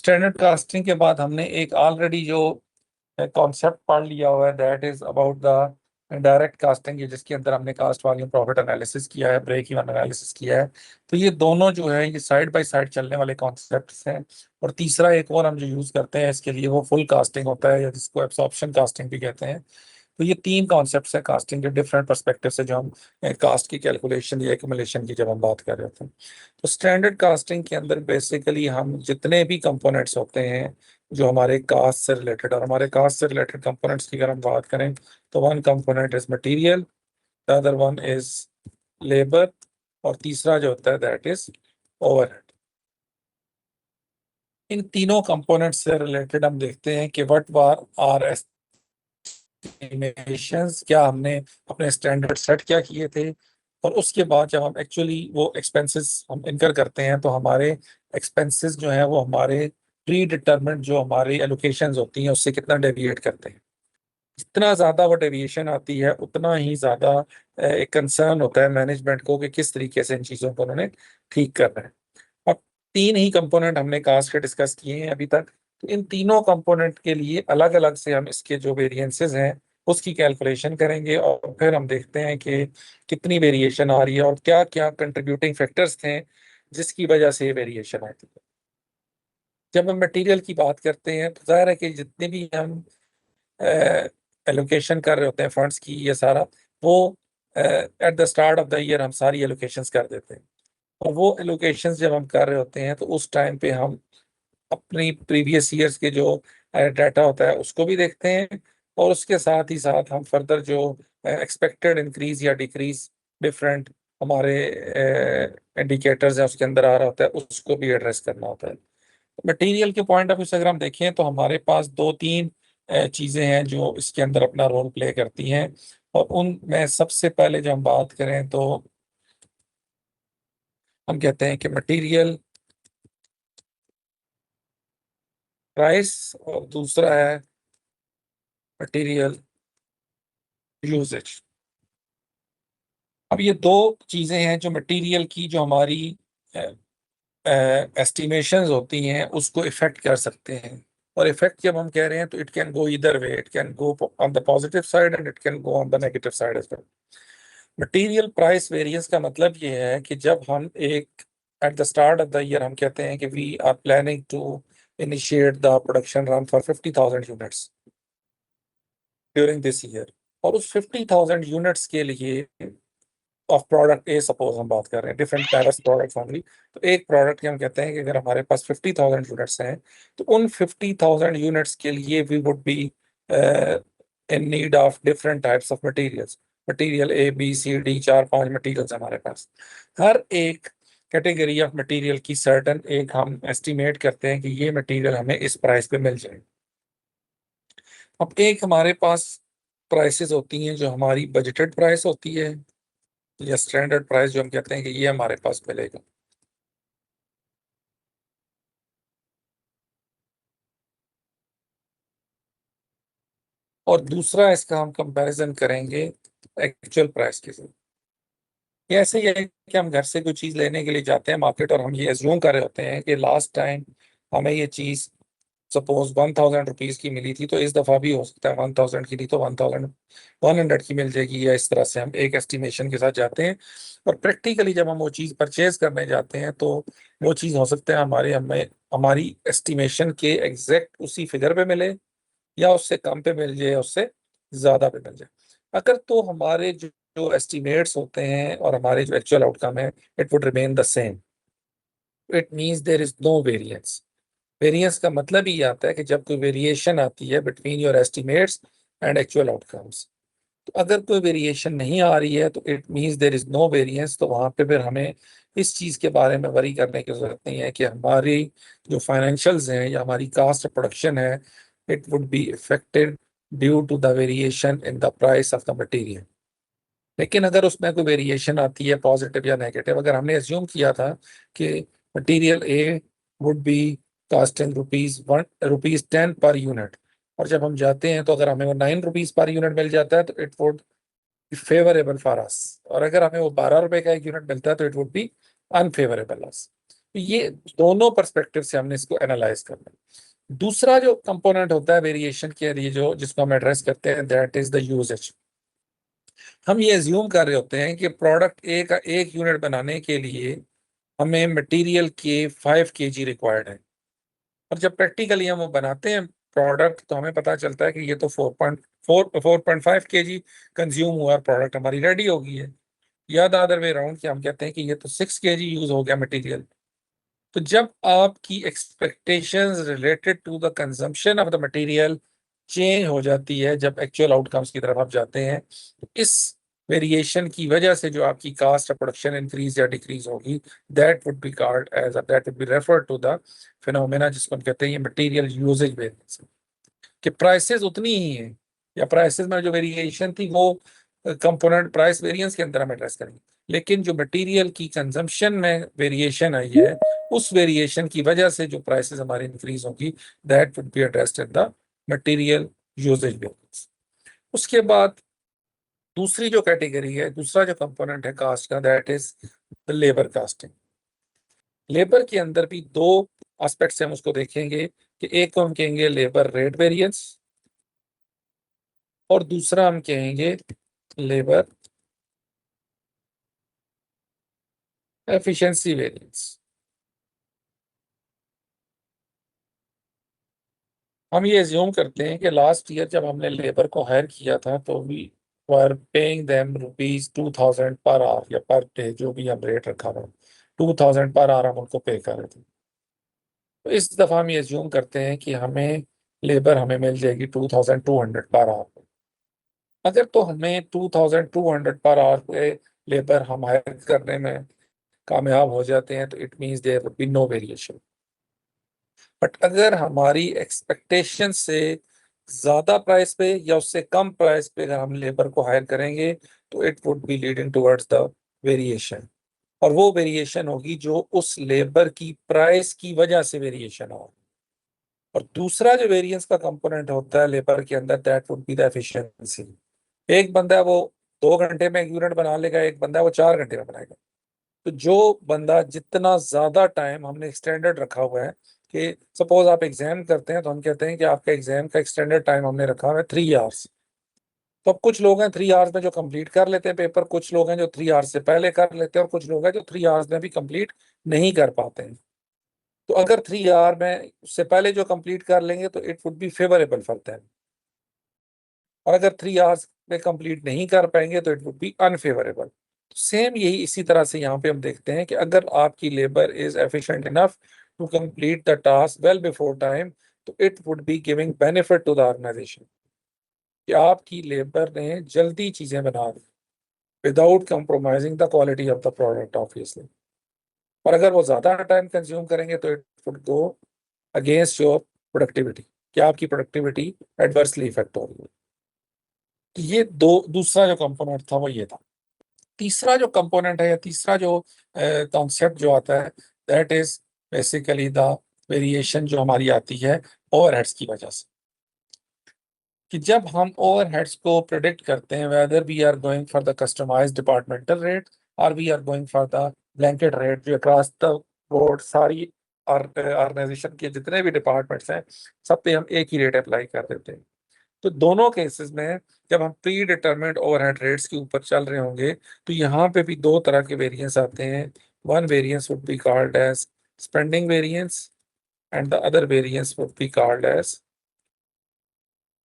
Standard casting के बाद हमने एक ऑलरेडी जो कॉन्सेप्ट पढ़ लिया हुआ है, that is about the direct casting, जिसके अंदर हमने कास्ट वॉल्यूम प्रॉफिट एनालिसिस किया है, ब्रेक इवन एनालिसिस किया है। तो ये दोनों जो है ये साइड बाय साइड चलने वाले कॉन्सेप्ट्स हैं। और तीसरा एक और हम जो यूज करते हैं इसके लिए वो फुल कास्टिंग होता है, या जिसको एब्सॉर्प्शन कास्टिंग भी कहते हैं। तो ये तीन कॉन्सेप्ट्स हैं कास्टिंग के डिफरेंट पर्सपेक्टिव से, जो हम कास्ट की कैलकुलेशन या एक्युमुलेशन की जब हम बात कर रहे थे। तो स्टैंडर्ड कास्टिंग के अंदर बेसिकली हम जितने भी कंपोनेंट्स होते हैं जो हमारे कास्ट से रिलेटेड, और हमारे कास्ट से रिलेटेड कंपोनेंट्स की अगर हम बात करें तो one component is material, the other one is labour, और तीसरा जो होता है दैट इज ओवरहेड। इन तीनों कंपोनेंट्स से रिलेटेड हम देखते हैं कि व्हाट वर आर एस्टिमेशंस, क्या हमने अपने स्टैंडर्ड सेट क्या किए थे। और उसके बाद जब हम एक्चुअली वो एक्सपेंसेस हम इनकर करते हैं तो हमारे एक्सपेंसेस जो है वो हमारे प्री डिटरमिन्ड जो हमारी एलोकेशंस होती हैं उससे कितना डेविएट करते हैं। जितना ज्यादा वो डेविएशन आती है उतना ही ज्यादा एक कंसर्न होता है मैनेजमेंट को कि किस तरीके से इन चीजों को उन्होंने ठीक करना है। अब तीन ही कंपोनेंट हमने कास्ट के डिस्कस किए हैं अभी तक। तो इन तीनों कंपोनेंट के लिए अलग अलग से हम इसके जो वेरिएंसेस हैं उसकी कैलकुलेशन करेंगे, और फिर हम देखते हैं कि कितनी वेरिएशन आ रही है और क्या क्या कंट्रीब्यूटिंग फैक्टर्स थे जिसकी वजह से ये वेरिएशन आती है। जब हम मटेरियल की बात करते हैं तो जाहिर है कि जितने भी हम एलोकेशन कर रहे होते हैं फंड्स की, ये सारा वो eight the start of the year हम सारी एलोकेशंस कर देते हैं। और वो एलोकेशंस जब हम कर रहे होते हैं तो उस टाइम पे हम अपनी प्रीवियस ईयर्स के जो डाटा होता है उसको भी देखते हैं, और उसके साथ ही साथ हम फर्दर जो एक्सपेक्टेड इंक्रीज या डिक्रीज डिफरेंट हमारे इंडिकेटर्स हैं उसके अंदर आ रहा होता है उसको भी एड्रेस करना होता है। मटेरियल के पॉइंट ऑफ व्यू से अगर हम देखें तो हमारे पास दो तीन चीजें हैं जो इसके अंदर अपना रोल प्ले करती हैं। और उनमें सबसे पहले जब हम बात करें तो हम कहते हैं कि मटेरियल प्राइस, और दूसरा है मटेरियल यूजेज। अब ये दो चीजें हैं जो मटेरियल की जो हमारी एस्टिमेशंस होती हैं उसको इफेक्ट कर सकते हैं। और इफेक्ट जब हम कह रहे हैं तो it can go either way, it can go on the positive side and it can go on the negative side as well. Material price variance का मतलब ये है कि जब हम एक at the start of the year हम कहते हैं कि we are planning to initiate the production run for 50,000 units during this year. और उस 50,000 यूनिट्स के लिए ऑफ प्रोडक्ट ए सपोज हम बात कर रहे हैं, डिफरेंट डाइवर्स प्रोडक्ट्स ओनली। तो एक प्रोडक्ट की हम कहते हैं कि अगर हमारे पास 50,000 यूनिट्स हैं तो उन 50,000 यूनिट्स के लिए we would be in need of different types of materials. Material A B C D, चार पांच मटेरियल्स हमारे पास। हर एक कैटेगरी ऑफ मटेरियल की सर्टन एक हम एस्टिमेट करते हैं कि ये मटेरियल हमें इस प्राइस पे मिल जाए। अब एक हमारे पास प्राइसेस होती हैं जो हमारी बजटेड प्राइस होती है, या स्टैंडर्ड प्राइस जो हम कहते हैं कि ये हमारे पास मिलेगा। और दूसरा इसका हम कंपैरिजन करेंगे एक्चुअल प्राइस के साथ। ये ऐसे ही है कि हम घर से कोई चीज लेने के लिए जाते हैं मार्केट, और हम ये एज्यूम कर रहे होते हैं कि लास्ट टाइम हमें ये चीज सपोज 1,000 रुपीज की मिली थी, तो इस दफा भी हो सकता है 1,000 की थी तो 1,100 की मिल जाएगी, या इस तरह से हम एक एस्टिमेशन के साथ जाते हैं। और प्रैक्टिकली जब हम वो चीज़ परचेज करने जाते हैं तो वो चीज़ हो सकता है हमारे हमें हमारी एस्टिमेशन के एग्जैक्ट उसी फिगर पे मिले, या उससे कम पे मिल जाए, उससे ज्यादा पे मिल जाए। अगर तो हमारे जो एस्टिमेट्स होते हैं और हमारे जो एक्चुअल आउटकम है it would remain the same, it means there is no variance. Variance का मतलब ही आता है कि जब कोई वेरिएशन आती है between your estimates and actual outcomes. तो अगर कोई वेरिएशन नहीं आ रही है तो it means there is no variance. तो वहां पे फिर हमें इस चीज के बारे में वरी करने की जरूरत नहीं है कि हमारी जो फाइनेंशियल्स हैं या हमारी कास्ट ऑफ प्रोडक्शन है it would be affected due to the variation in the price of the material. लेकिन अगर उसमें कोई वेरिएशन आती है पॉजिटिव या नेगेटिव, अगर हमने एज्यूम किया था कि material A would be casting rupees 10 per unit, और जब हम जाते हैं तो अगर हमें वो 9 रुपीज पर यूनिट मिल जाता है तो it would favourable for us. और अगर हमें वो 12 रुपए का एक यूनिट मिलता है तो इट वुड बी अनफेवरेबल अस। तो ये दोनों पर्सपेक्टिव से हमने इसको एनालाइज करना है। दूसरा जो कंपोनेंट होता है वेरिएशन के लिए, जो जिसको हम एड्रेस करते हैं, दैट इज द यूजेज। हम ये एज्यूम कर रहे होते हैं कि प्रोडक्ट ए का 1 यूनिट बनाने के लिए हमें मटेरियल के 5 kg रिक्वायर्ड है, और जब प्रैक्टिकली हम वो बनाते हैं प्रोडक्ट, तो हमें पता चलता है कि ये तो 4.5 kg कंज्यूम हुआ, प्रोडक्ट हमारी रेडी हो गई है। या द अदर वे राउंड कि हम कहते हैं कि ये तो 6 kg यूज हो गया मटेरियल। तो जब आपकी expectations related to the consumption of the material change हो जाती है, जब एक्चुअल आउटकम्स की तरफ आप जाते हैं, तो इस वेरिएशन की वजह से जो आपकी कास्ट ऑफ प्रोडक्शन इंक्रीज या डिक्रीज होगी, that would be referred to the phenomena जिसको हम कहते हैं ये मटेरियल यूजेज वेरिएंस। कि प्राइसेस उतनी ही हैं, या प्राइसेस में जो वेरिएशन थी वो कंपोनेंट प्राइस वेरिएंस के अंदर हम एड्रेस करेंगे, लेकिन जो मटेरियल की कंजम्पशन में वेरिएशन आई है, उस वेरिएशन की वजह से जो प्राइसेस हमारी इंक्रीज होगी, that would be addressed in the material usage variance. उसके बाद दूसरी जो कैटेगरी है, दूसरा जो कंपोनेंट है कास्ट का, that is the labour casting. Labour के अंदर भी दो एस्पेक्ट्स से हम उसको देखेंगे, कि एक को हम कहेंगे लेबर रेट वेरिएंस, और दूसरा हम कहेंगे लेबर एफिशिएंसी वेरिएंस। हम ये एज्यूम करते हैं कि लास्ट ईयर जब हमने लेबर को हायर किया था, तो we were paying them ₹2000 per hour या पर डे, जो भी हम रेट रखा था, 2000 पर आवर हम उनको पे कर रहे थे। तो इस दफा हम ये एज्यूम करते हैं कि हमें मिल जाएगी 2200 पर आवर। अगर तो हमें 2200 पर आवर पे लेबर हम हायर करने में कामयाब हो जाते हैं, तो it means there would be no variation. But अगर हमारी एक्सपेक्टेशन से ज्यादा प्राइस पे या उससे कम प्राइस पे अगर हम लेबर को हायर करेंगे, तो it would be leading towards the variation. और वो वेरिएशन होगी जो उस लेबर की प्राइस की वजह से वेरिएशन हो। और दूसरा जो वेरिएंस का कंपोनेंट होता है लेबर के अंदर, that would be the efficiency. एक बंदा है वो 2 घंटे में 1 यूनिट बना लेगा, एक बंदा है वो 4 घंटे में बनाएगा। तो जो बंदा जितना ज्यादा टाइम, हमने स्टैंडर्ड रखा हुआ है कि सपोज आप एग्जाम करते हैं, तो हम कहते हैं कि आपका एग्जाम का स्टैंडर्ड टाइम हमने रखा हुआ है 3 आवर्स। तो अब कुछ लोग हैं 3 आवर्स में जो कंप्लीट कर लेते हैं पेपर, कुछ लोग हैं जो 3 आवर्स से पहले कर लेते हैं, और कुछ लोग हैं जो 3 आवर्स में भी कंप्लीट नहीं कर पाते हैं। तो अगर 3 आवर में उससे पहले जो कंप्लीट कर लेंगे, तो it would B favourable for them. और अगर 3 आवर्स में कंप्लीट नहीं कर पाएंगे, तो it would B unfavourable. Same यही इसी तरह से यहाँ पे हम देखते हैं कि अगर आपकी labour is efficient enough to complete the task well before time, तो it would be giving benefit to the organisation, कि आपकी लेबर ने जल्दी चीजें बना दी without compromising the quality of the product obviously. और अगर वो ज्यादा टाइम कंज्यूम करेंगे, तो it would go against your productivity, कि आपकी प्रोडक्टिविटी एडवर्सली इफेक्ट हो रही है। तो ये दो दूसरा जो कंपोनेंट था वो ये था। तीसरा जो कंपोनेंट है, या तीसरा जो कॉन्सेप्ट जो आता है, that is basically the variation जो हमारी आती है ओवरहेड्स की वजह से। कि जब हम ओवरहेड्स को प्रिडिक्ट करते हैं, whether we are going for the customised departmental rate और we are going for the blanket rate जो अक्रॉस द बोर्ड सारी ऑर्गेनाइजेशन के जितने भी डिपार्टमेंट्स हैं, सब पे हम एक ही रेट अप्लाई कर देते हैं। तो दोनों केसेस में जब हम प्री डिटरमिन्ड ओवरहेड रेट्स के ऊपर चल रहे होंगे, तो यहाँ पे भी दो तरह के वेरिएंस आते हैं। One variance would be called as spending variance, and the other variance would be called as,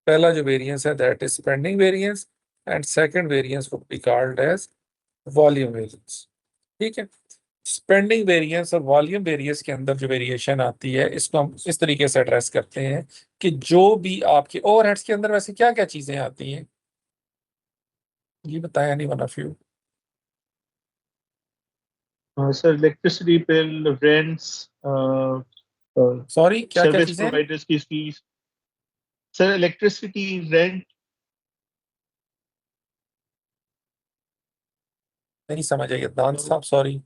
पहला जो वेरिएंस है that is spending variance, and second variance would be called as volume variance. ठीक है। Spending variance और volume variance के अंदर जो variation आती है, इसको हम इस तरीके से एड्रेस करते हैं कि जो भी आपके ओवरहेड्स के अंदर वैसे क्या क्या चीजें आती हैं, ये बताया नहीं one of you. Sir electricity bill, rents, sorry, क्या क्या सर्विस चीजें? प्रोवाइडर्स की फीस। Sir electricity, rent. नहीं समझ आइए दान साहब, सॉरी।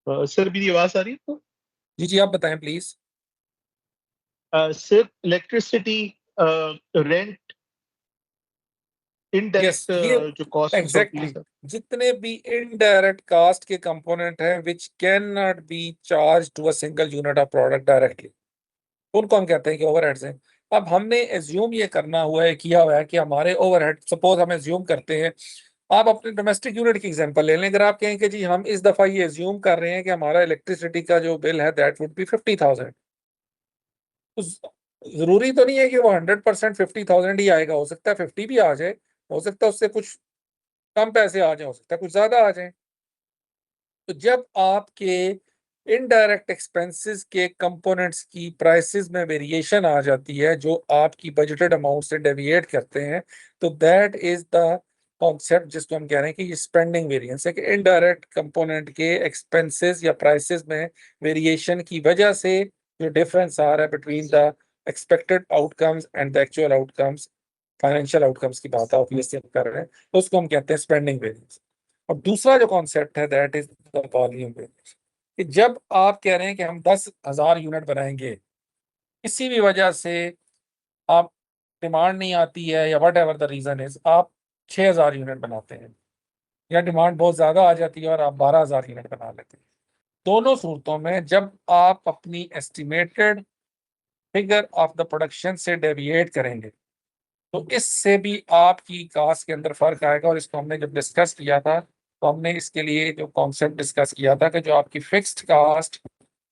सर मेरी आवाज आ रही है तो? जी जी, आप बताएं please. Sir electricity, rent, yes, indirect ये जो कॉस्ट होती है एग्जैक्टली सर। जितने भी इनडायरेक्ट कास्ट के कंपोनेंट हैं which can not be charge to a single unit of product directly, उनको हम कहते हैं कि ओवरहेड्स हैं। अब हमने एज्यूम ये करना हुआ है, किया हुआ है कि हमारे ओवरहेड, सपोज हम एज्यूम करते हैं, आप अपने डोमेस्टिक यूनिट की एग्जांपल ले लें। अगर आप कहें कि जी हम इस दफा ये एज्यूम कर रहे हैं कि हमारा इलेक्ट्रिसिटी का जो बिल है दैट वुड बी 50,000, तो जरूरी तो नहीं है कि वो 100% 50,000 ही आएगा, हो सकता है 50 भी आ जाए, हो सकता है उससे कुछ कम पैसे आ जाए, हो सकता है कुछ ज्यादा आ जाए। तो जब आपके इनडायरेक्ट एक्सपेंसेस के कंपोनेंट्स की प्राइसेस में वेरिएशन आ जाती है जो आपकी बजटेड अमाउंट से डेविएट करते हैं, तो दैट इज द कॉन्सेप्ट जिसको हम कह रहे हैं कि ये स्पेंडिंग वेरिएंस है, कि इनडायरेक्ट कंपोनेंट के एक्सपेंसेस या प्राइसेस में वेरिएशन की वजह से जो डिफरेंस आ रहा है between the expected outcomes and the actual outcomes, financial outcomes की बात ऑब्वियसली हम कर रहे हैं, तो उसको हम कहते हैं स्पेंडिंग वेरिएंस। और दूसरा जो कॉन्सेप्ट है that is the volume variance, कि जब आप कह रहे हैं कि हम 10,000 यूनिट बनाएंगे, किसी भी वजह से आप डिमांड नहीं आती है या whatever the reason is, आप 6,000 यूनिट बनाते हैं, या डिमांड बहुत ज्यादा आ जाती है और आप 12,000 यूनिट बना लेते हैं। दोनों सूरतों में जब आप अपनी estimated figure of the production से डेविएट करेंगे, तो इससे भी आपकी कास्ट के अंदर फर्क आएगा। और इसको हमने जब डिस्कस किया था, तो हमने इसके लिए जो कॉन्सेप्ट डिस्कस किया था कि जो आपकी फिक्स्ड कास्ट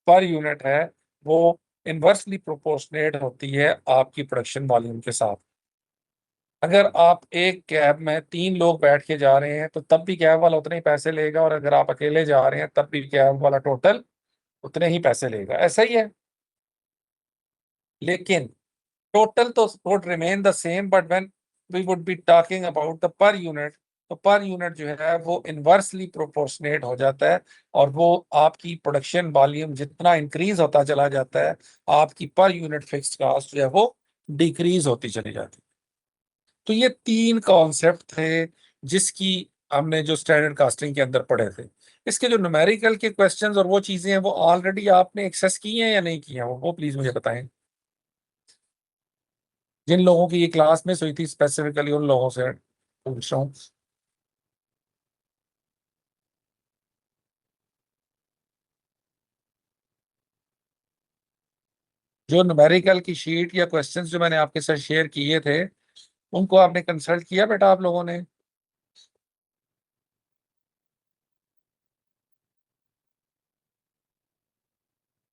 पर यूनिट है वो इन्वर्सली प्रोपोर्शनेट होती है आपकी प्रोडक्शन वॉल्यूम के साथ। अगर आप एक कैब में 3 लोग बैठ के जा रहे हैं तो तब भी कैब वाला उतने ही पैसे लेगा, और अगर आप अकेले जा रहे हैं तब भी कैब वाला टोटल उतने ही पैसे लेगा, ऐसा ही है। लेकिन टोटल तो would remain the same, but when we would be talking about the per unit, तो पर यूनिट जो है वो इनवर्सली प्रोपोर्शनेट हो जाता है, और वो आपकी प्रोडक्शन वॉल्यूम जितना इंक्रीज होता चला जाता है, आपकी पर यूनिट फिक्स्ड कास्ट जो है वो डिक्रीज होती चली जाती है। तो ये 3 कॉन्सेप्ट थे जिसकी हमने जो स्टैंडर्ड कास्टिंग के अंदर पढ़े थे। इसके जो न्यूमेरिकल के क्वेश्चंस और वो चीजें हैं वो ऑलरेडी आपने एक्सेस की हैं या नहीं की हैं, वो प्लीज मुझे बताएं। जिन लोगों की ये क्लास मिस हुई थी स्पेसिफिकली उन लोगों से पूछ रहा हूँ। जो न्यूमेरिकल की शीट या क्वेश्चंस जो मैंने आपके साथ शेयर किए थे, उनको आपने कंसल्ट किया बेटा आप लोगों ने?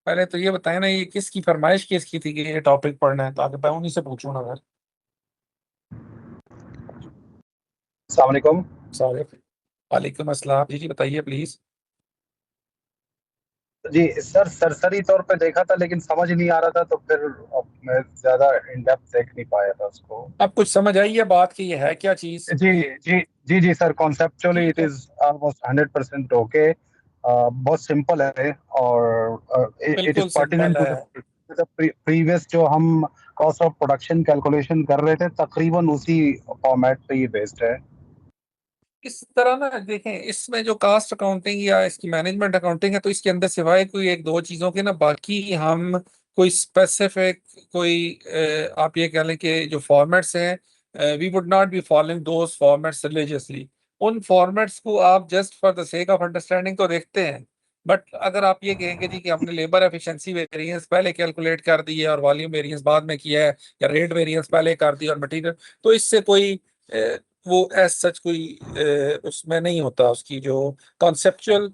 पहले तो ये बताएं ना, ये किसकी फरमाइश किसकी थी कि ये टॉपिक पढ़ना है, ताकि मैं उन्हीं से पूछूं ना फिर। अस्सलाम वालेकुम। सॉरी, वालेकुम अस्सलाम। जी जी बताइए प्लीज। जी सर, सरसरी तौर पे देखा था लेकिन समझ नहीं आ रहा था, तो फिर अब मैं ज्यादा इन डेप्थ देख नहीं पाया था उसको। अब कुछ समझ आई है बात की ये है क्या चीज? जी जी जी जी सर, कॉन्सेप्चुअली ठीक इट है, इज ऑलमोस्ट 100% ओके। बहुत सिंपल है, और इट इज बिल्कुल सिंपल पर्टिनेंट टू है। द प्रीवियस जो हम कॉस्ट ऑफ प्रोडक्शन कैलकुलेशन कर रहे थे, तकरीबन उसी फॉर्मेट पे ये बेस्ड है। इस तरह ना देखें, इसमें जो कास्ट अकाउंटिंग या इसकी मैनेजमेंट अकाउंटिंग है, तो इसके अंदर सिवाय कोई एक दो चीजों के ना बाकी हम कोई स्पेसिफिक कोई आप ये कह लें कि जो फॉर्मेट्स हैं, we would not be following those formats religiously. उन फॉर्मेट्स को आप just for the sake of understanding तो देखते हैं, बट अगर आप ये कहेंगे जी कि हमने लेबर एफिशिएंसी वेरिएंस पहले कैलकुलेट कर दी है और वॉल्यूम वेरिएंस बाद में किया है, या रेट वेरिएंस पहले कर दी और मटेरियल, तो इससे कोई वो एज सच कोई उसमें नहीं होता, उसकी जो कॉन्सेप्चुअल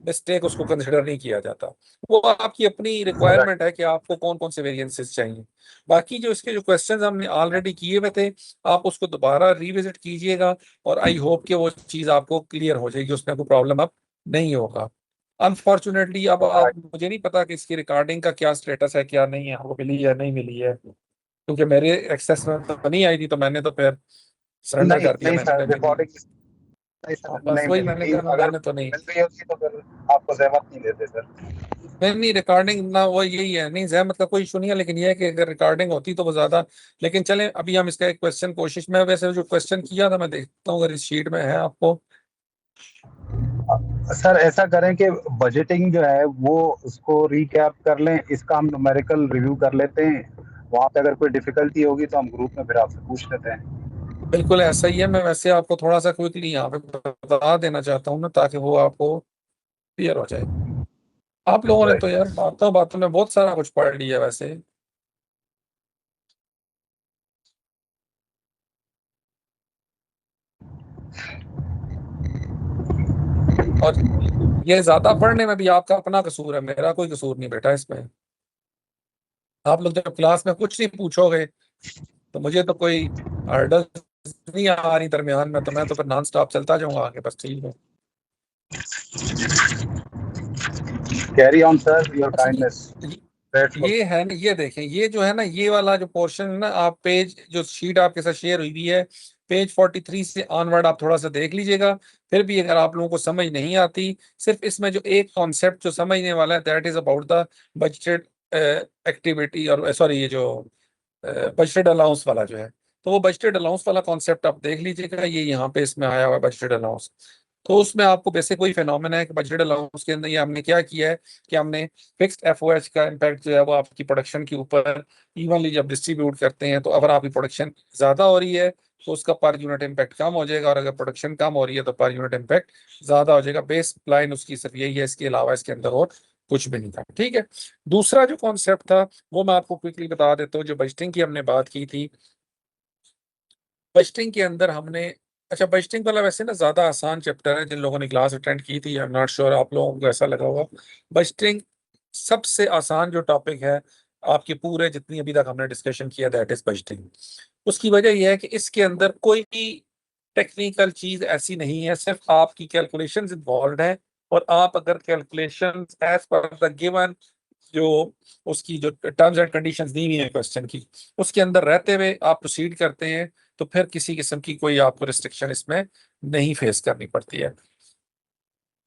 मिस्टेक उसको कंसिडर नहीं किया जाता। वो आपकी अपनी करेक्ट। रिक्वायरमेंट है कि आपको कौन कौन से वेरिएंसेस चाहिए। बाकी जो इसके जो क्वेश्चंस हमने ऑलरेडी किए हुए थे, आप उसको दोबारा रिविजिट कीजिएगा, और आई होप कि वो चीज़ आपको क्लियर हो जाएगी, उसमें कोई प्रॉब्लम अब नहीं होगा। अनफॉर्चुनेटली अब आप, मुझे नहीं पता कि इसकी रिकॉर्डिंग का क्या स्टेटस है, क्या नहीं है, आपको मिली या नहीं मिली है, क्योंकि मेरे एक्सेस में तो नहीं आई थी, तो मैंने तो फिर सरेंडर नहीं कर दिया, नहीं मैंने सर, कहा जी। रिकॉर्डिंग नहीं हाँ, सर, बस नहीं वही मिल मैंने रही। कहा ना, अगर मैंने तो नहीं। मिल रही होती तो फिर आपको जहमत नहीं देते सर। नहीं नहीं, रिकॉर्डिंग ना वो यही है, नहीं जहमत का कोई इशू नहीं है, लेकिन ये है कि अगर रिकॉर्डिंग होती तो वो ज्यादा। लेकिन चलें, अभी हम इसका एक क्वेश्चन कोशिश में, वैसे जो क्वेश्चन किया था मैं देखता हूँ अगर इस शीट में है आपको। सर ऐसा करें कि बजटिंग जो है वो उसको रिकैप कर लें, इसका हम न्यूमेरिकल रिव्यू कर लेते हैं। वहां पे अगर कोई डिफिकल्टी होगी तो हम ग्रुप में फिर आपसे पूछ लेते हैं। बिल्कुल ऐसा ही है। मैं वैसे आपको थोड़ा सा क्विकली यहाँ पे बता देना चाहता हूँ ना, ताकि वो आपको क्लियर हो जाए। आप लोगों ने राइट। तो यार बातों बातों में बहुत सारा कुछ पढ़ लिया वैसे। और ये ज्यादा पढ़ने में भी आपका अपना कसूर है, मेरा कोई कसूर नहीं बेटा इसमें। आप लोग जब क्लास में कुछ नहीं पूछोगे तो मुझे तो कोई हर्डल नहीं आ रही दरमियान में, तो मैं तो फिर नॉन स्टॉप चलता जाऊंगा आगे, बस ठीक है। कैरी ऑन सर, योर अच्छा काइंडनेस। ये ग्रेटफुल। ये है ना, ये देखें, ये जो है ना, ये वाला जो पोर्शन है ना, आप पेज जो शीट आपके साथ शेयर हुई है, पेज 43 से ऑनवर्ड आप थोड़ा सा देख लीजिएगा। फिर भी अगर आप लोगों को समझ नहीं आती, सिर्फ इसमें जो एक कॉन्सेप्ट जो समझने वाला है, that is about the budgeted activity, और सॉरी ये जो बजटेड अलाउंस वाला जो है, तो वो बजटेड अलाउंस वाला कॉन्सेप्ट आप देख लीजिएगा। ये यहाँ पे इसमें आया हुआ है बजटेड अलाउंस। तो उसमें आपको बेसिक वही फिनोमेना है कि बजटेड अलाउंस के अंदर ये हमने क्या किया है कि हमने फिक्स्ड एफओएच का इम्पैक्ट जो है वो आपकी प्रोडक्शन के ऊपर इवनली जब डिस्ट्रीब्यूट करते हैं, तो अगर आपकी प्रोडक्शन ज्यादा हो रही है तो उसका पर यूनिट इम्पैक्ट कम हो जाएगा, और अगर प्रोडक्शन कम हो रही है तो पर यूनिट इम्पैक्ट ज्यादा हो जाएगा। बेस लाइन उसकी सिर्फ यही है, इसके अलावा इसके अंदर और कुछ भी नहीं था। ठीक है। दूसरा जो कॉन्सेप्ट था वो मैं आपको क्विकली बता देता हूँ। जो बजटिंग की हमने बात की थी, बजटिंग के अंदर हमने, अच्छा बजटिंग वाला वैसे ना ज्यादा आसान चैप्टर है। जिन लोगों ने क्लास अटेंड की थी, आई एम नॉट श्योर आप लोगों को ऐसा लगा होगा। बजटिंग सबसे आसान जो टॉपिक है आपके पूरे जितनी अभी तक हमने डिस्कशन किया, दैट इज बजटिंग। उसकी वजह यह है कि इसके अंदर कोई भी टेक्निकल चीज ऐसी नहीं है, सिर्फ आपकी कैलकुलेशंस इन्वॉल्व है। और आप अगर calculations as per the given जो उसकी जो टर्म्स एंड कंडीशंस दी हुई है क्वेश्चन की, उसके अंदर रहते हुए आप प्रोसीड करते हैं, तो फिर किसी किस्म की कोई आपको रिस्ट्रिक्शन इसमें नहीं फेस करनी पड़ती है।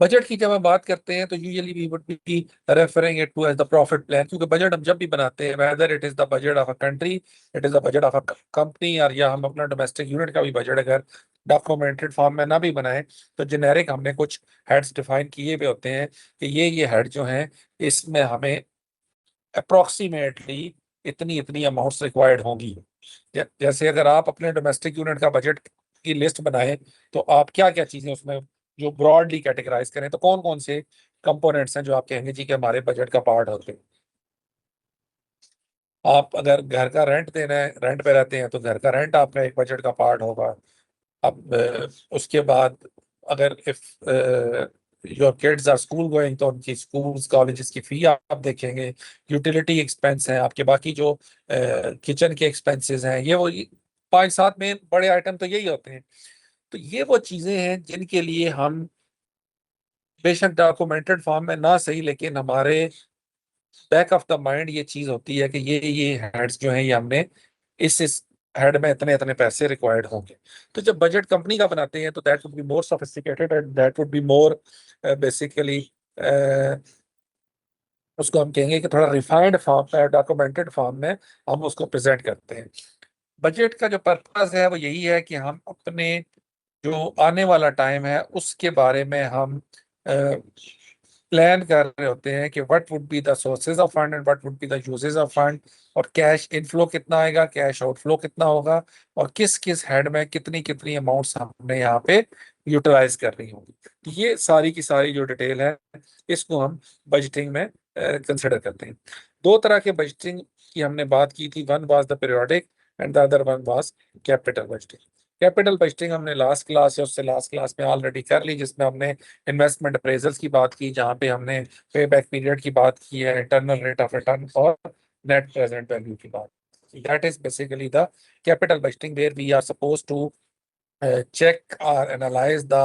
बजट की जब हम बात करते हैं तो usually we would be referring it to as the profit plan, क्योंकि बजट हम जब भी बनाते हैं, whether it is the budget of a country, it is the budget of a company, और या हम अपना डोमेस्टिक यूनिट का भी बजट अगर डॉक्यूमेंटेड फॉर्म में ना भी बनाए, तो जेनेरिक हमने कुछ हेड्स डिफाइन किए हुए होते हैं कि ये हेड जो हैं इसमें हमें अप्रोक्सीमेटली इतनी इतनी अमाउंट्स रिक्वायर्ड होंगी। जैसे अगर आप अपने डोमेस्टिक यूनिट का बजट की लिस्ट बनाए, तो आप क्या क्या चीजें उसमें जो ब्रॉडली कैटेगराइज करें, तो कौन कौन से कंपोनेंट्स हैं जो आप कहेंगे जी कि हमारे बजट का पार्ट होते हैं। आप अगर घर का रेंट देना है, रेंट पे रहते हैं, तो घर का रेंट आपका एक बजट का पार्ट होगा। अब उसके बाद अगर if your kids are school going, तो उनकी स्कूल्स कॉलेजेस की फी आप देखेंगे। यूटिलिटी एक्सपेंस हैं आपके, बाकी जो किचन के एक्सपेंसेस हैं, ये वो 5-7 में बड़े आइटम तो यही होते हैं। तो ये वो चीजें हैं जिनके लिए हम बेशक डॉक्यूमेंटेड फॉर्म में ना सही, लेकिन हमारे बैक ऑफ द माइंड ये चीज होती है कि ये हेड्स जो हैं ये हमने इस हेड में इतने इतने पैसे रिक्वायर्ड होंगे। तो जब बजट कंपनी का बनाते हैं तो that would be more sophisticated and that would be more basically, उसको हम कहेंगे कि थोड़ा रिफाइंड फॉर्म में, डॉक्यूमेंटेड फॉर्म में हम उसको प्रेजेंट करते हैं। बजट का जो पर्पस है वो यही है कि हम अपने जो आने वाला टाइम है उसके बारे में हम प्लान कर रहे होते हैं कि what would be the sources of fund and what would be the uses of fund, और कैश इनफ्लो कितना आएगा, कैश आउटफ्लो कितना होगा, और किस किस हेड में कितनी कितनी अमाउंट्स हमने यहाँ पे यूटिलाइज कर रही होंगी। तो ये सारी की सारी जो डिटेल है, इसको हम बजटिंग में कंसिडर करते हैं। दो तरह के बजटिंग की हमने बात की थी, one was the periodic and the other one was capital budgeting. Capital budgeting हमने लास्ट क्लास या उससे लास्ट क्लास में ऑलरेडी कर ली, जिसमें हमने इन्वेस्टमेंट अप्रेजल्स की बात की, जहां पे हमने पे बैक पीरियड की बात की है, इंटरनल रेट ऑफ रिटर्न और नेट प्रेजेंट वैल्यू की बात। That is basically the capital budgeting, where we are suppose to check or analyze the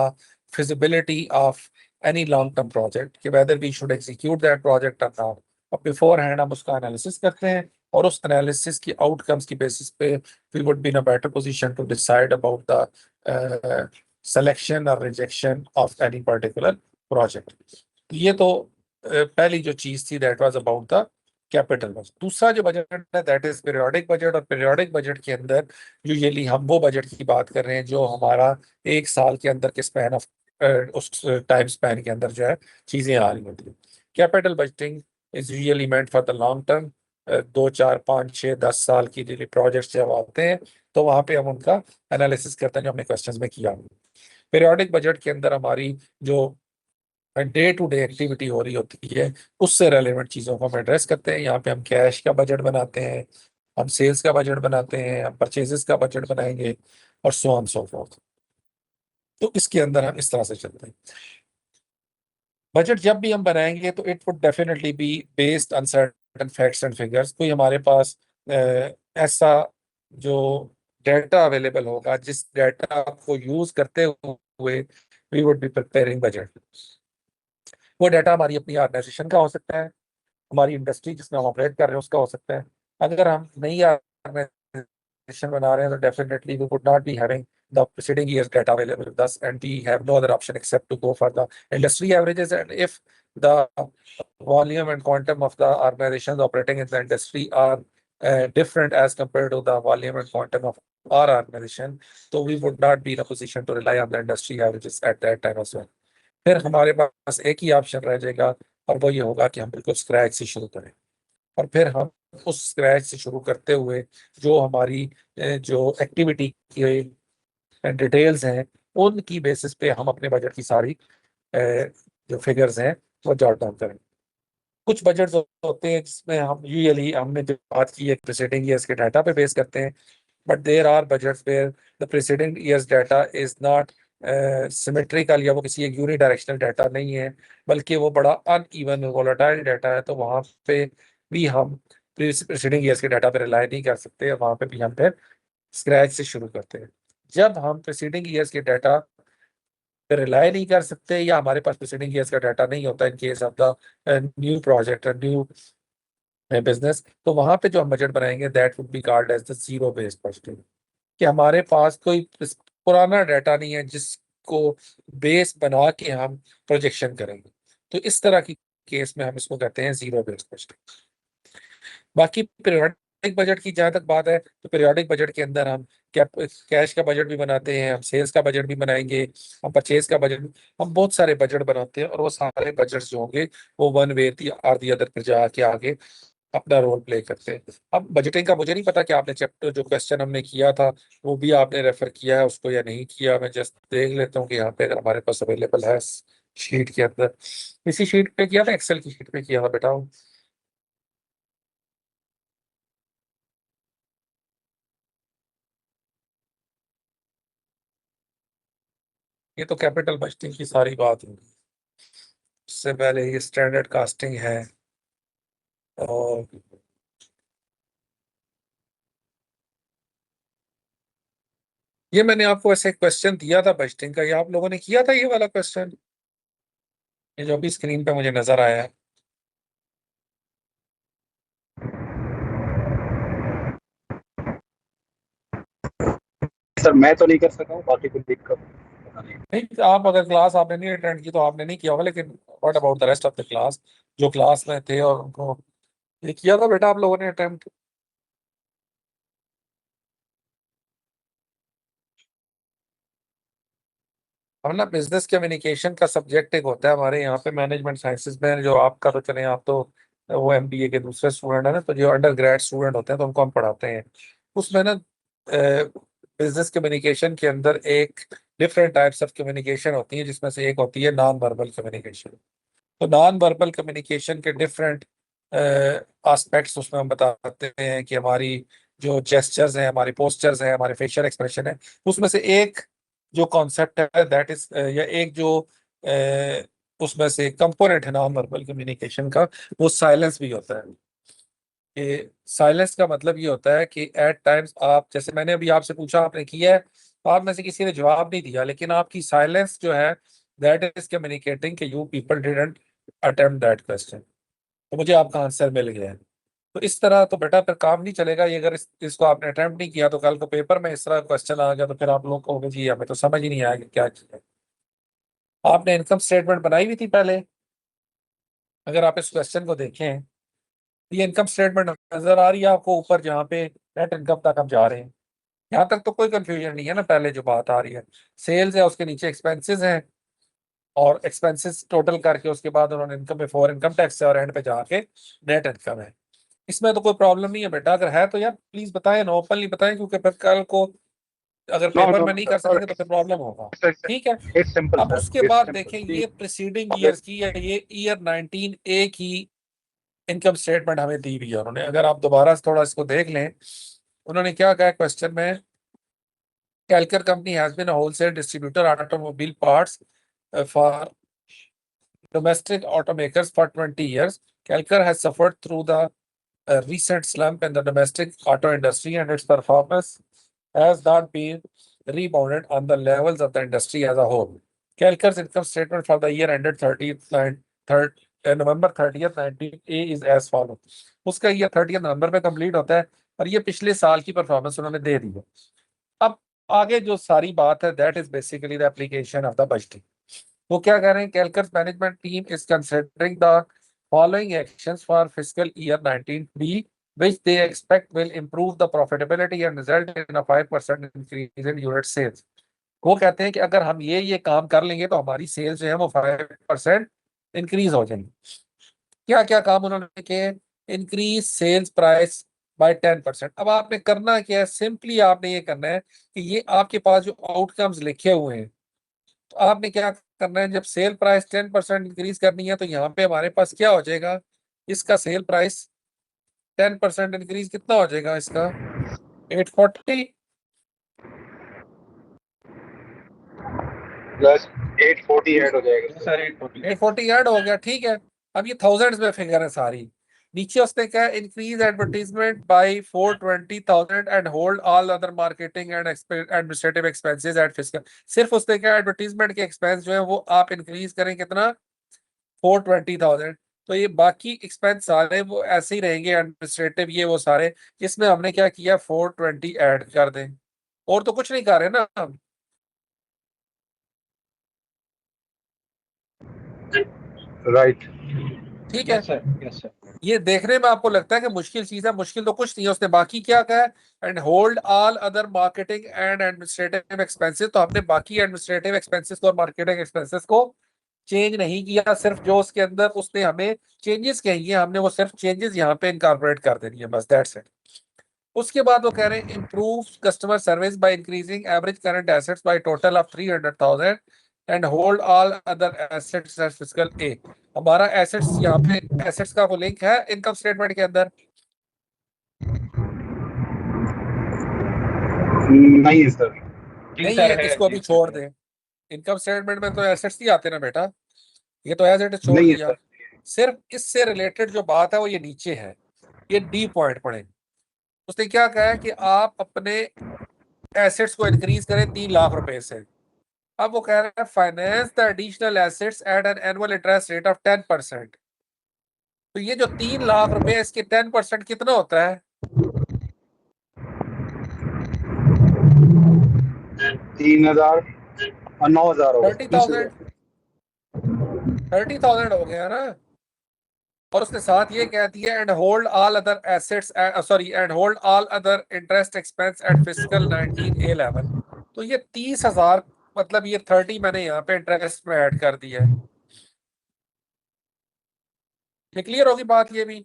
feasibility of any long term project, कि whether we should execute that project or not। और beforehand हम उसका analysis करते हैं, और उस analysis की outcomes की बेसिस पे we would be in a better position to decide about the selection or rejection of any particular project। ये तो पहली जो चीज थी, that was about the capital budget. दूसरा जो बजट है दैट इज पीरियोडिक बजट, और पीरियोडिक बजट के अंदर यूजुअली हम वो बजट की बात कर रहे हैं जो हमारा एक साल के अंदर के स्पैन ऑफ उस टाइम स्पैन के अंदर जो है चीजें आ रही होती है। Capital budgeting is usually meant for the long term, 2 4 5 6 10 साल की लिए प्रोजेक्ट्स जब आते हैं, तो वहां पे हम उनका एनालिसिस करते हैं जो हमने क्वेश्चंस में किया। पीरियोडिक बजट के अंदर हमारी जो डे टू डे एक्टिविटी हो रही होती है उससे रेलेवेंट चीज़ों को हम एड्रेस करते हैं। यहाँ पे हम कैश का बजट बनाते हैं, हम सेल्स का बजट बनाते हैं, हम परचेजेस का बजट बनाएंगे, और सो ऑन सो फोर्थ। तो इसके अंदर हम इस तरह से चलते हैं। बजट जब भी हम बनाएंगे तो it would definitely be based on certain facts and figures. कोई हमारे पास ऐसा जो डाटा अवेलेबल होगा जिस डाटा को यूज करते हुए we would be preparing budget. वो डाटा हमारी अपनी ऑर्गेनाइजेशन का हो सकता है, हमारी इंडस्ट्री जिसमें हम ऑपरेट कर रहे हैं उसका हो सकता है। अगर हम नई ऑर्गेनाइजेशन बना रहे हैं तो definitely we would not be having the preceding year's data available with us, and we have no other option except to go for the industry averages. And if the volume and quantum of the organizations operating in the industry are different as compared to the volume and quantum of our organization, so we would not be in a position to rely on the industry averages at that time as well. फिर हमारे पास एक ही option रह जाएगा, और वो ये होगा कि हम बिल्कुल स्क्रैच से शुरू करें। और फिर हम उस स्क्रैच से शुरू करते हुए जो हमारी जो एक्टिविटी की डिटेल्स हैं उनकी बेसिस पे हम अपने बजट की सारी जो फिगर्स हैं वो जॉट डाउन करें। कुछ बजट्स होते हैं जिसमें हम यूजुअली हमने जो बात की है प्रीसीडिंग ईयर्स के डाटा पे बेस करते हैं, but there are budgets where the preceding years data is not symmetrical, या वो किसी एक यूनिडायरेक्शनल डाटा नहीं है बल्कि वो बड़ा अनइवन वोलेटाइल डाटा है। तो वहाँ पे भी हम प्रीसीडिंग ईयर्स के डाटा पे रिलाई नहीं कर सकते, वहाँ पे भी हम फिर स्क्रैच से शुरू करते हैं। जब हम प्रीसीडिंग ईयर्स के डाटा पे रिलाई नहीं कर सकते या हमारे पास प्रीसीडिंग ईयर्स का डाटा नहीं होता in case of the new project और न्यू बिजनेस, तो वहां पे जो हम बजट बनाएंगे that would be called as the zero based budgeting. कि हमारे पास कोई पुराना डाटा नहीं है जिसको बेस बना के हम प्रोजेक्शन करेंगे। तो इस तरह की केस में हम इसको कहते हैं जीरो बेस्ड बजटिंग। बाकी पीरियोडिक बजट की जहां तक बात है तो पीरियोडिक बजट के अंदर हम कैश का बजट भी बनाते हैं, हम सेल्स का बजट भी बनाएंगे, हम परचेज का बजट भी, हम बहुत सारे बजट बनाते हैं। और वो सारे बजट जो होंगे वो one way or the other पर जाके आगे अपना रोल प्ले करते हैं। अब बजटिंग का मुझे नहीं पता कि आपने चैप्टर जो क्वेश्चन हमने किया था वो भी आपने रेफर किया है उसको या नहीं किया। मैं जस्ट देख लेता हूँ कि यहाँ पे अगर हमारे पास अवेलेबल है शीट के अंदर। इसी शीट पे किया था, एक्सेल की शीट पे किया था बेटा? ये तो कैपिटल बजटिंग की सारी बात है। इससे पहले ये स्टैंडर्ड कास्टिंग है, और ये मैंने आपको ऐसे क्वेश्चन दिया था बजटिंग का, ये आप लोगों ने किया था ये वाला क्वेश्चन, ये जो अभी स्क्रीन पे मुझे नजर आया है। सर मैं तो नहीं कर सका हूँ, बाकी कुछ दिक्कत पता नहीं। नहीं, तो आप अगर क्लास आपने नहीं अटेंड की तो आपने नहीं किया होगा, लेकिन what about the rest of the class जो क्लास में थे और उनको ये किया था बेटा आप लोगों ने अटेम्प्ट? हम ना बिजनेस कम्युनिकेशन का सब्जेक्ट एक होता है हमारे यहाँ पे मैनेजमेंट साइंसेज में, जो आपका तो चले आप तो वो एमबीए के दूसरे स्टूडेंट है ना, तो जो अंडर ग्रेड स्टूडेंट होते हैं तो उनको हम पढ़ाते हैं। उसमें ना बिजनेस कम्युनिकेशन के अंदर एक डिफरेंट टाइप्स ऑफ कम्युनिकेशन होती है जिसमें से एक होती है नॉन वर्बल कम्युनिकेशन। तो नॉन वर्बल कम्युनिकेशन के डिफरेंट एस्पेक्ट्स उसमें हम बताते हैं कि हमारी जो जेस्चर्स हैं, हमारे पोस्चर्स हैं, हमारे फेशियल एक्सप्रेशन है, उसमें से एक जो कॉन्सेप्ट है दैट इज या एक जो उसमें से कंपोनेंट है नॉन वर्बल कम्युनिकेशन का, वो साइलेंस भी होता है। कि साइलेंस का मतलब ये होता है कि एट टाइम्स आप, जैसे मैंने अभी आपसे पूछा आपने किया है, आप में से किसी ने जवाब नहीं दिया, लेकिन आपकी साइलेंस जो है दैट इज कम्युनिकेटिंग कि you people didn't attempt that question, तो मुझे आपका आंसर मिल गया है। तो इस तरह तो बेटा फिर काम नहीं चलेगा ये, अगर इसको आपने अटेम्प्ट नहीं किया तो कल को पेपर में इस तरह क्वेश्चन आ गया तो फिर आप लोग कहोगे जी हमें तो समझ ही नहीं आया कि क्या किया। आपने इनकम स्टेटमेंट बनाई हुई थी पहले? अगर आप इस क्वेश्चन को देखें, ये इनकम स्टेटमेंट नजर आ रही है आपको ऊपर जहाँ पे नेट इनकम तक हम जा रहे हैं? यहाँ तक तो कोई कंफ्यूजन नहीं है ना? पहले जो बात आ रही है सेल्स है, उसके नीचे एक्सपेंसेस हैं, और एक्सपेंसेस टोटल करके उसके बाद उन्होंने इनकम बिफोर इनकम टैक्स है, और एंड पे जाके नेट इनकम है। इसमें तो कोई प्रॉब्लम नहीं है बेटा, अगर है तो यार प्लीज बताएं ना, ओपनली बताएं, क्योंकि फिर कल को अगर No, पेपर no, में no, नहीं sir. कर सकेंगे तो फिर प्रॉब्लम होगा। ठीक है, It's simple, अब sir. उसके It's बाद simple. देखें See, ये प्रीसीडिंग ईयर्स की या ये ईयर 19A की इनकम स्टेटमेंट हमें दी हुई है उन्होंने। अगर आप दोबारा से थोड़ा इसको देख लें, उन्होंने क्या कहा क्वेश्चन में, Calcor company has been a wholesale distributor automobile parts for domestic automakers for 20 years. Calcar has suffered through the recent slump in the domestic auto industry, and its performance has not been rebounded on the levels of the industry as a whole. Calcar's income statement for the year ended 30th November 30th 19A is as follows. उसका ये 30th नवंबर पे complete होता है और ये पिछले साल की परफॉर्मेंस उन्होंने दे दी है। अब आगे जो सारी बात है, that is basically the application of the budgeting. वो क्या कह रहे हैं, Calkers management team is considering the following actions for fiscal year 19B which they expect will improve the profitability and result in a 5% increase in unit sales. वो कहते हैं कि अगर हम ये काम कर लेंगे तो हमारी सेल्स जो है वो 5% इंक्रीज हो जाएंगी। क्या क्या काम उन्होंने किए, इंक्रीज सेल्स प्राइस बाय 10%। अब आपने करना क्या है, सिंपली आपने ये करना है कि ये आपके पास जो आउटकम्स लिखे हुए हैं, तो आपने क्या करना है, जब सेल प्राइस 10% इंक्रीज करनी है तो यहाँ पे हमारे पास क्या हो जाएगा, इसका सेल प्राइस 10% इंक्रीज कितना हो जाएगा इसका, 840 plus 840 ऐड हो जाएगा सर 840 ऐड हो गया। ठीक है, अब ये थाउजेंड्स में फिगर है सारी। नीचे उसने क्या, increase advertisement by 420,000 and hold all other marketing and administrative expenses at fiscal. सिर्फ उसने क्या, एडवर्टीजमेंट के एक्सपेंस जो है वो आप इंक्रीज करें कितना, 420,000। तो ये बाकी एक्सपेंस सारे वो ऐसे ही रहेंगे, एडमिनिस्ट्रेटिव ये वो सारे, जिसमें हमने क्या किया 420 ऐड कर दें, और तो कुछ नहीं कर रहे ना हम। राइट। ठीक है, यस सर। ये देखने में आपको लगता है कि मुश्किल चीज है, मुश्किल तो कुछ नहीं है। उसने बाकी क्या कहा, and hold all other marketing and administrative expenses. तो हमने बाकी एडमिनिस्ट्रेटिव एक्सपेंसेस को और मार्केटिंग एक्सपेंसेस को चेंज नहीं किया, सिर्फ जो उसके अंदर उसने हमें चेंजेस कही है हमने वो सिर्फ चेंजेस यहाँ पे इनकॉर्पोरेट कर देनी है, बस दैट्स इट। उसके बाद वो कह रहे हैं improve customer service by increasing average current assets by total of 300,000 and hold all other assets at fiscal A. हमारा एसेट्स यहाँ पे, एसेट्स का वो लिंक है इनकम स्टेटमेंट के अंदर, नहीं है सर। नहीं है, इसको अभी छोड़ दें। इनकम स्टेटमेंट में तो एसेट्स ही आते ना बेटा, ये तो एज इट इज छोड़ नहीं है दिया। सर। सिर्फ इससे रिलेटेड जो बात है वो ये नीचे है, ये डी पॉइंट पढ़े। उसने क्या कहा है कि आप अपने एसेट्स को इंक्रीज करें 3 लाख रुपए से। अब वो कह रहा है finance the additional assets at an annual interest rate of 10%। तो ये जो 3 लाख रुपए इसके 10% कितना होता है, 3,000 और 9,000 होगा सर। 30,000, 30,000 हो गया ना। और उसने साथ ये कह दिया and hold all other assets, sorry and hold all other interest expense eight fiscal 19A11। तो ये 30,000, मतलब ये 30 मैंने यहाँ पे इंटरेस्ट में ऐड कर दिया है। ये क्लियर होगी बात ये भी।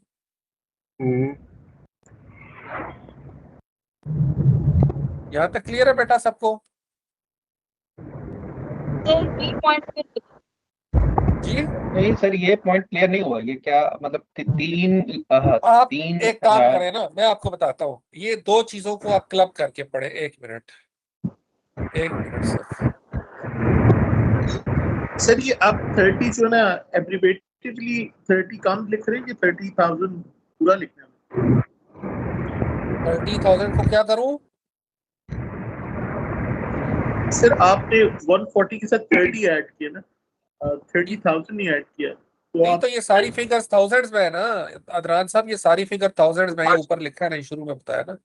यहाँ तक क्लियर है बेटा सबको जी? नहीं सर, ये पॉइंट क्लियर नहीं हुआ, ये क्या मतलब आप तीन एक काम हजार करें ना, मैं आपको बताता हूँ, ये दो चीजों को आप क्लब करके पढ़े। एक मिनट, एक मिनट सर। सर ये आप 30 जो है ना एब्रिवेटिवली 30 कम लिख रहे हैं कि 30,000 पूरा लिखना है? 30,000 को क्या करूं, सर आपने 140 के साथ 30 ऐड किया ना, 30,000 नहीं ऐड किया तो नहीं आप तो ये सारी फिगर्स थाउजेंड्स में है ना अदरान साहब, ये सारी फिगर थाउजेंड्स में है, ऊपर लिखा नहीं, शुरू में बताया ना।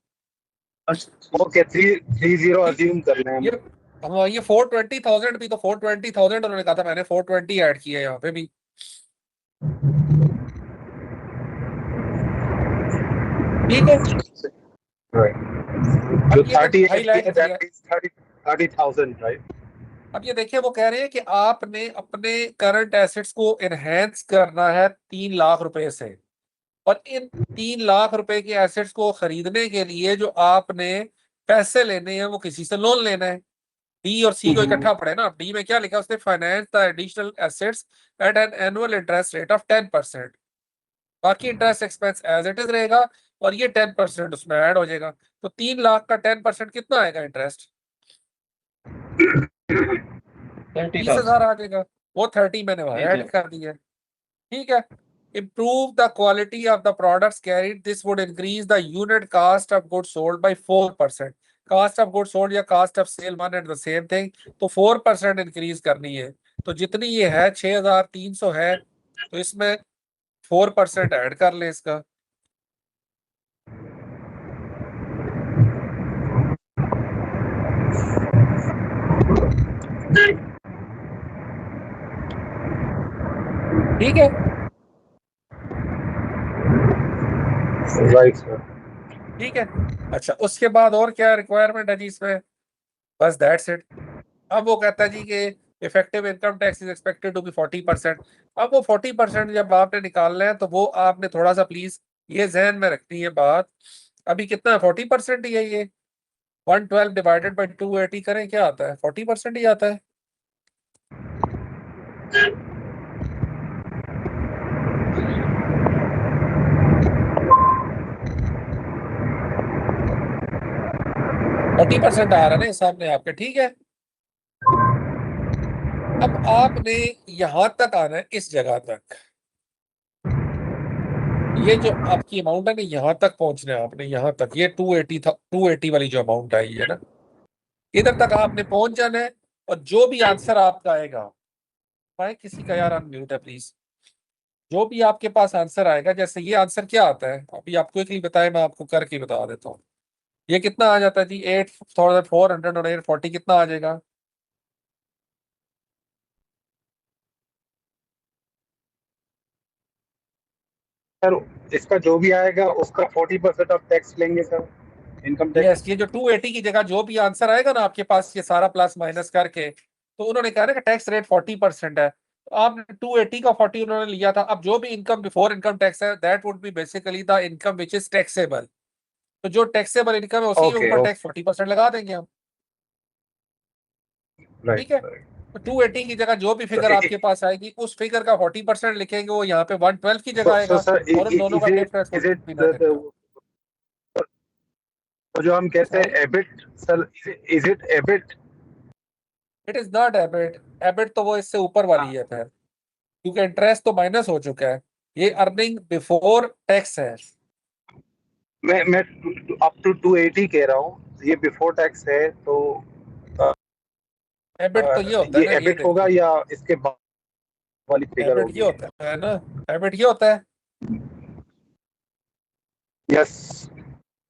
अच्छा ओके 330 अज्यूम कर लें हम। ये हाँ, ये 420,000 भी तो 420,000 उन्होंने कहा था, मैंने 420 ऐड किया है यहाँ पे भी। ठीक है, राइट। अब जो ये तो 38 हाईलाइट है किया। That is 30,000 right. अब ये देखिए वो कह रहे हैं कि आपने अपने करंट एसेट्स को एनहेंस करना है 3 लाख रुपए से। और इन 3 लाख रुपए के एसेट्स को खरीदने के लिए जो आपने पैसे लेने हैं वो किसी से लोन लेना है। डी और सी को इकट्ठा पड़े ना। डी में क्या लिखा उसने, finance the additional assets at an annual interest rate of 10%। बाकी interest expense as it is रहेगा और ये 10% उसमें ऐड हो जाएगा। तो 3 लाख का 10% कितना आएगा इंटरेस्ट? 20,000 आ जाएगा। वो 30 मैंने वहां ऐड कर दिया। ठीक है। Improve the quality of the products carried. This would increase the unit cost of goods sold by 4%. Cost of goods sold या cost of sale one and the same thing. तो 4% इंक्रीज करनी है। तो जितनी ये है 6,300 है, तो इसमें 4% ऐड कर ले इसका। ठीक है। Right sir. ठीक है। अच्छा, उसके बाद और क्या रिक्वायरमेंट है जी इसमें? बस दैट्स इट। अब वो कहता है जी कि effective income tax is expected to be 40%। अब वो 40% जब आपने निकालना है तो वो आपने थोड़ा सा प्लीज ये जहन में रखनी है बात। अभी कितना है? 40% ही है ये। 112 डिवाइडेड बाई 280 करें, क्या आता है? 40% ही आता है। %40 आ रहा है ना सामने आपके। ठीक है। अब आपने यहां तक आना है, इस जगह तक। ये जो आपकी अमाउंट है ना, यहां तक पहुंचना है आपने, यहां तक। ये 280 था, 280 वाली जो अमाउंट आई है ना, इधर तक आपने पहुंच जाना है। और जो भी आंसर आपका आएगा, भाई किसी का यार अनम्यूट है प्लीज। जो भी आपके पास आंसर आएगा, जैसे ये आंसर क्या आता है अभी आपको एक नहीं बताया, मैं आपको करके बता देता हूँ। ये कितना आ जाता है जी? 8,400 और 840 कितना आ जाएगा? सर इसका जो भी आएगा उसका 40% ऑफ टैक्स लेंगे सर, इनकम टैक्स। यस, ये जो 280 की जगह जो भी आंसर आएगा ना आपके पास, ये सारा प्लस माइनस करके, तो उन्होंने कहा ना कि टैक्स रेट 40% है, तो आपने 280 का 40 उन्होंने लिया था। अब जो भी इनकम बिफोर इनकम टैक्स है, that would B basically the income which is taxable. तो जो टैक्सेबल इनकम है उसी के ओके ऊपर ओके टैक्स 40% लगा देंगे हम। ठीक राइट है। राइट। तो 280 की जगह जो भी फिगर आपके पास आएगी, उस फिगर का 40% लिखेंगे, वो यहाँ पे 112 की जगह सो आएगा। सर और उन दोनों का डिफरेंस इज इट 49 का। जो हम कहते हैं Sorry? EBIT sir, is it EBIT? It is not EBIT. EBIT तो वो इससे ऊपर वाली है फिर, क्योंकि इंटरेस्ट तो माइनस हो चुका है। ये अर्निंग बिफोर टैक्स है। मैं अप टू 280 कह रहा हूँ, ये बिफोर टैक्स है, तो एबिट तो ये होता है ये ना, ये एबिट होगा देखिए। या इसके बाद वाली फिगर एबिट ये होगी? होता है ना, एबिट ये होता है। यस।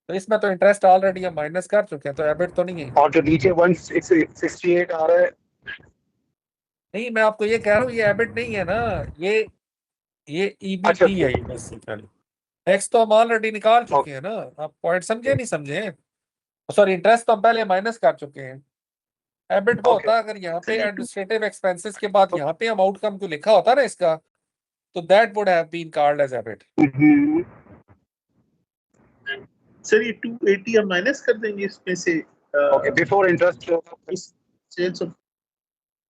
तो इसमें तो इंटरेस्ट ऑलरेडी हम माइनस कर चुके हैं, तो एबिट तो नहीं है। और जो नीचे 168 आ रहा है, नहीं, मैं आपको ये कह रहा हूँ, ये एबिट नहीं है ना। ये अच्छा ईबीटी है ये बेसिकली। टैक्स तो हम ऑलरेडी निकाल चुके ओके हैं ना। आप पॉइंट समझे नहीं समझे? सॉरी, इंटरेस्ट तो हम पहले माइनस कर चुके हैं। एबिट वो ओके। होता है अगर यहाँ पे सर ये एडमिनिस्ट्रेटिव एक्सपेंसेस के बाद यहाँ पे हम आउटकम को लिखा होता है ना इसका, तो that would have been called as EBIT. Sir ये 280 हम माइनस कर देंगे इसमें से ओके बिफोर इंटरेस्ट। इस सेल्स ऑफ।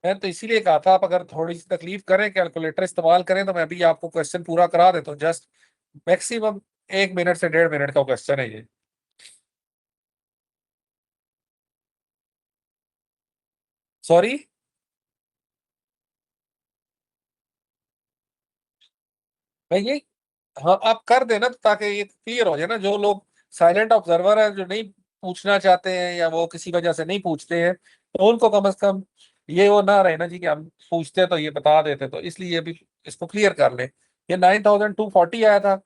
मैं तो इसीलिए कहा था, आप अगर थोड़ी सी तकलीफ करें, कैलकुलेटर इस्तेमाल करें, तो मैं भी आपको क्वेश्चन पूरा करा देता हूँ। जस्ट मैक्सिमम 1 मिनट से 1.5 मिनट का क्वेश्चन है ये। सॉरी। भाई ये, हाँ आप कर देना ताकि ये क्लियर हो जाए ना। जो लोग साइलेंट ऑब्जर्वर है, जो नहीं पूछना चाहते हैं या वो किसी वजह से नहीं पूछते हैं, तो उनको कम से कम ये वो ना रहे ना जी कि हम पूछते तो ये बता देते। तो इसलिए भी इसको क्लियर कर ले। ये 9,240 आया था।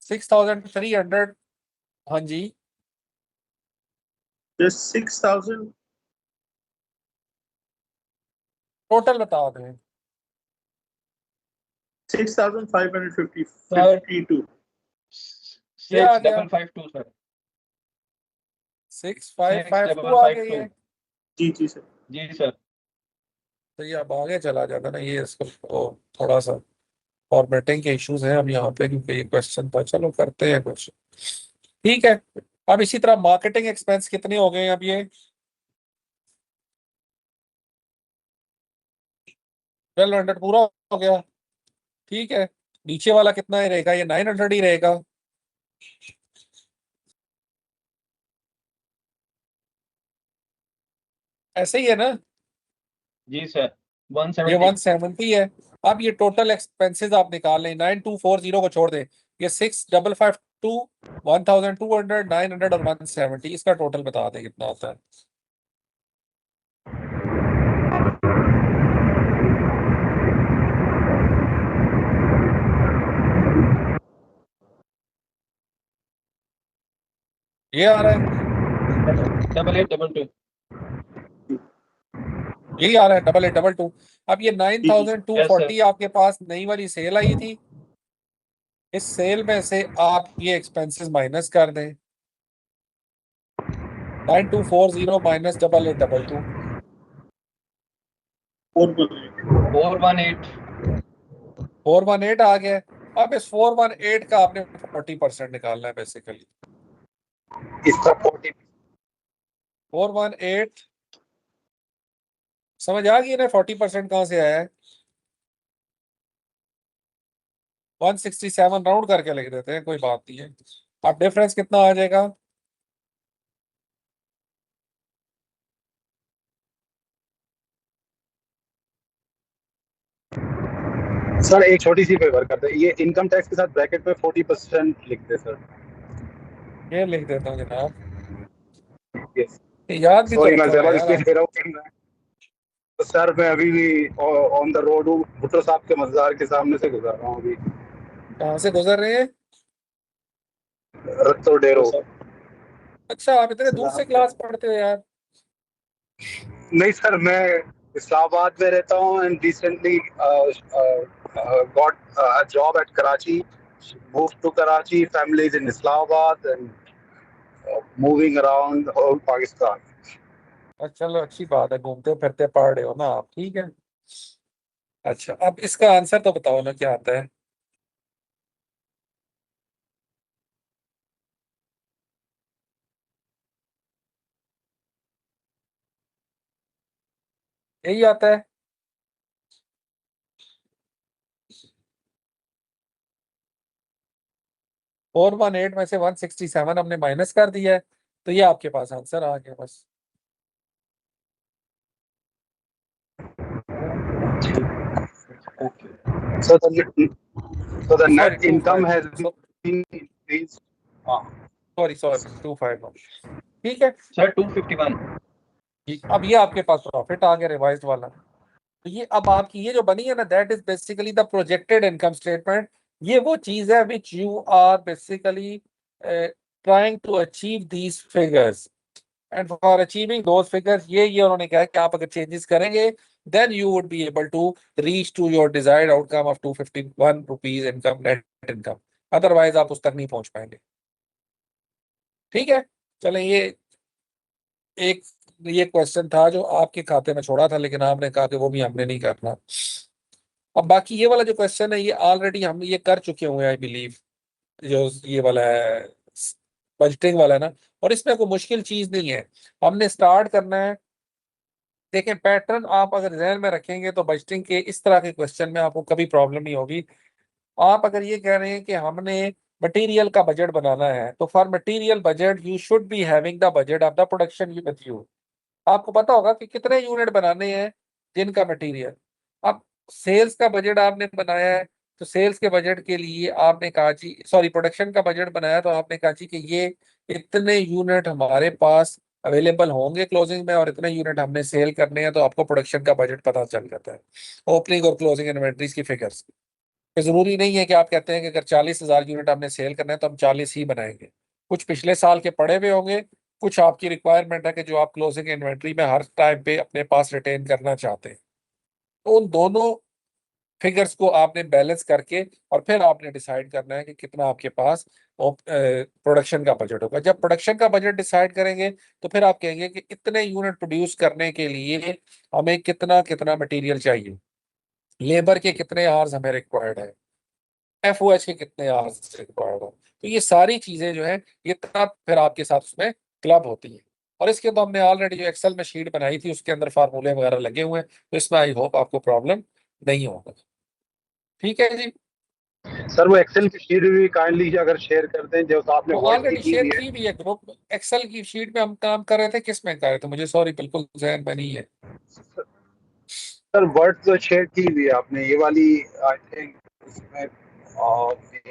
6,300। हाँ जी। just 6,000 टोटल बता दें। 6,550 Sir, 52 ये आ six गया double five two sir. 6,552 आ गया ये। जी सर। जी सर. तो ये अब आगे चला जाता ना, ये इसको थोड़ा सा फॉर्मेटिंग के इश्यूज हैं अब यहाँ पे, क्योंकि ये क्वेश्चन था। चलो करते हैं क्वेश्चन, ठीक है। अब इसी तरह मार्केटिंग एक्सपेंस कितने हो गए अब ये 1200 पूरा हो गया, ठीक है। नीचे वाला कितना ही रहेगा, ये 900 ही रहेगा। ऐसे ही है ना, जी सर, ये 170। 170 है। अब ये टोटल एक्सपेंसेस आप निकाल लें, 9240 को छोड़ दें, ये 6552, 1200, 900 और 170, इसका टोटल बता दें कितना होता है। ये आ रहा है, 8822। यही आ रहा है 8822। अब ये यस 9240 सर। आपके पास नई वाली सेल आई थी, इस सेल में से आप ये एक्सपेंसेस माइनस कर दें, 9240 माइनस 8822, 418। 418 आ गया। अब इस 418 का आपने 40% निकालना है बेसिकली। इसका 40 418 समझ आ गई ना, 40% कहां से आया है। 167 राउंड करके लिख देते हैं, कोई बात नहीं है। अब डिफरेंस कितना आ जाएगा, सर एक छोटी सी फेवर करते हैं, ये इनकम टैक्स के साथ ब्रैकेट में 40% लिख दे सर। ये लिख देता हूँ जनाब, यस, ये याद भी तो सॉरी मैं रखा हुआ है जवाब यार इसलिए आप। दे रहा हूँ। तो सर मैं अभी भी ऑन द रोड हूँ, भुट्टो साहब के मज़ार के सामने से गुजर रहा हूँ अभी, कहाँ से गुजर रहे हैं, रत्तो डेरो। अच्छा आप इतने दूर से क्लास पढ़ते हो यार। नहीं सर, मैं इस्लामाबाद में रहता हूँ and recently got a job eight Karachi, moved to Karachi, family is in Islamabad and moving around whole Pakistan. अच्छा चलो अच्छी बात है, घूमते फिरते पढ़ रहे हो ना आप, ठीक है। अच्छा अब इसका आंसर तो बताओ ना क्या आता है। यही आता है, 418 में से 167 हमने माइनस कर दिया है, तो ये आपके पास आंसर आ गया बस। So the sorry net income has 250, been increased. Sorry sorry 251, ठीक है। सर 251। अब ये आपके पास प्रॉफिट आ गया रिवाइज्ड वाला। तो ये अब आपकी ये जो बनी है ना, that is basically the projected income statement. ये वो चीज है which you are basically trying to achieve these figures, and for achieving those figures ये उन्होंने कहा कि आप अगर चेंजेस करेंगे then you would be able to reach to your desired outcome of 251 rupees income, net income. Otherwise आप उस तक नहीं पहुंच पाएंगे, ठीक है। चलें एक ये क्वेश्चन था जो आपके खाते में छोड़ा था, लेकिन आपने कहा कि वो भी हमने नहीं करना। अब बाकी ये वाला जो क्वेश्चन है ये ऑलरेडी हम ये कर चुके हुए हैं आई बिलीव, जो ये वाला है बजटिंग वाला है ना, और इसमें कोई मुश्किल चीज नहीं है। हमने स्टार्ट करना है, देखें पैटर्न आप अगर जहन में रखेंगे तो बजटिंग के इस तरह के क्वेश्चन में आपको कभी प्रॉब्लम नहीं होगी। आप अगर ये कह रहे हैं कि हमने मटेरियल का बजट बनाना है, तो for material budget you should be having the budget of the production with you. आपको पता होगा कि कितने यूनिट बनाने हैं जिनका मटेरियल। अब सेल्स का बजट आपने बनाया है, तो सेल्स के बजट के लिए आपने कहा जी, सॉरी प्रोडक्शन का बजट बनाया तो आपने कहा जी कि ये इतने यूनिट हमारे पास अवेलेबल होंगे क्लोजिंग में और इतने यूनिट हमने सेल करने हैं, तो आपको प्रोडक्शन का बजट पता चल जाता है ओपनिंग और क्लोजिंग इन्वेंट्रीज की फिगर्स। जरूरी नहीं है कि आप कहते हैं कि अगर 40,000 यूनिट हमने सेल करना है तो हम 40 ही बनाएंगे। कुछ पिछले साल के पड़े हुए होंगे, कुछ आपकी रिक्वायरमेंट है कि जो आप क्लोजिंग इन्वेंट्री में हर टाइम पे अपने पास रिटेन करना चाहते हैं। तो उन दोनों फिगर्स को आपने बैलेंस करके और फिर आपने डिसाइड करना है कि कितना आपके पास प्रोडक्शन का बजट होगा। जब प्रोडक्शन का बजट डिसाइड करेंगे तो फिर आप कहेंगे कि इतने यूनिट प्रोड्यूस करने के लिए हमें कितना कितना मटेरियल चाहिए, लेबर के कितने आवर्स हमें रिक्वायर्ड है, FOH के कितने आवर्स रिक्वायर्ड हो। तो ये सारी चीजें जो है ये तब फिर आपके साथ उसमें क्लब होती है। और इसके तो हमने ऑलरेडी जो एक्सेल में शीट बनाई थी उसके अंदर फार्मूले वगैरह लगे हुए हैं, तो इसमें आई होप आपको प्रॉब्लम नहीं होगा। ठीक है जी। सर वो एक्सेल की शीट भी काइंडली अगर शेयर कर दें, जो आपने वो वर्ड ऑलरेडी की शेयर हुई है। की भी है ग्रुप एक्सेल की शीट में। हम काम कर रहे थे, किस में कर रहे थे मुझे सॉरी बिल्कुल जहन में नहीं है। सर वर्ड तो शेयर की हुई है आपने, ये वाली आई थिंक इसमें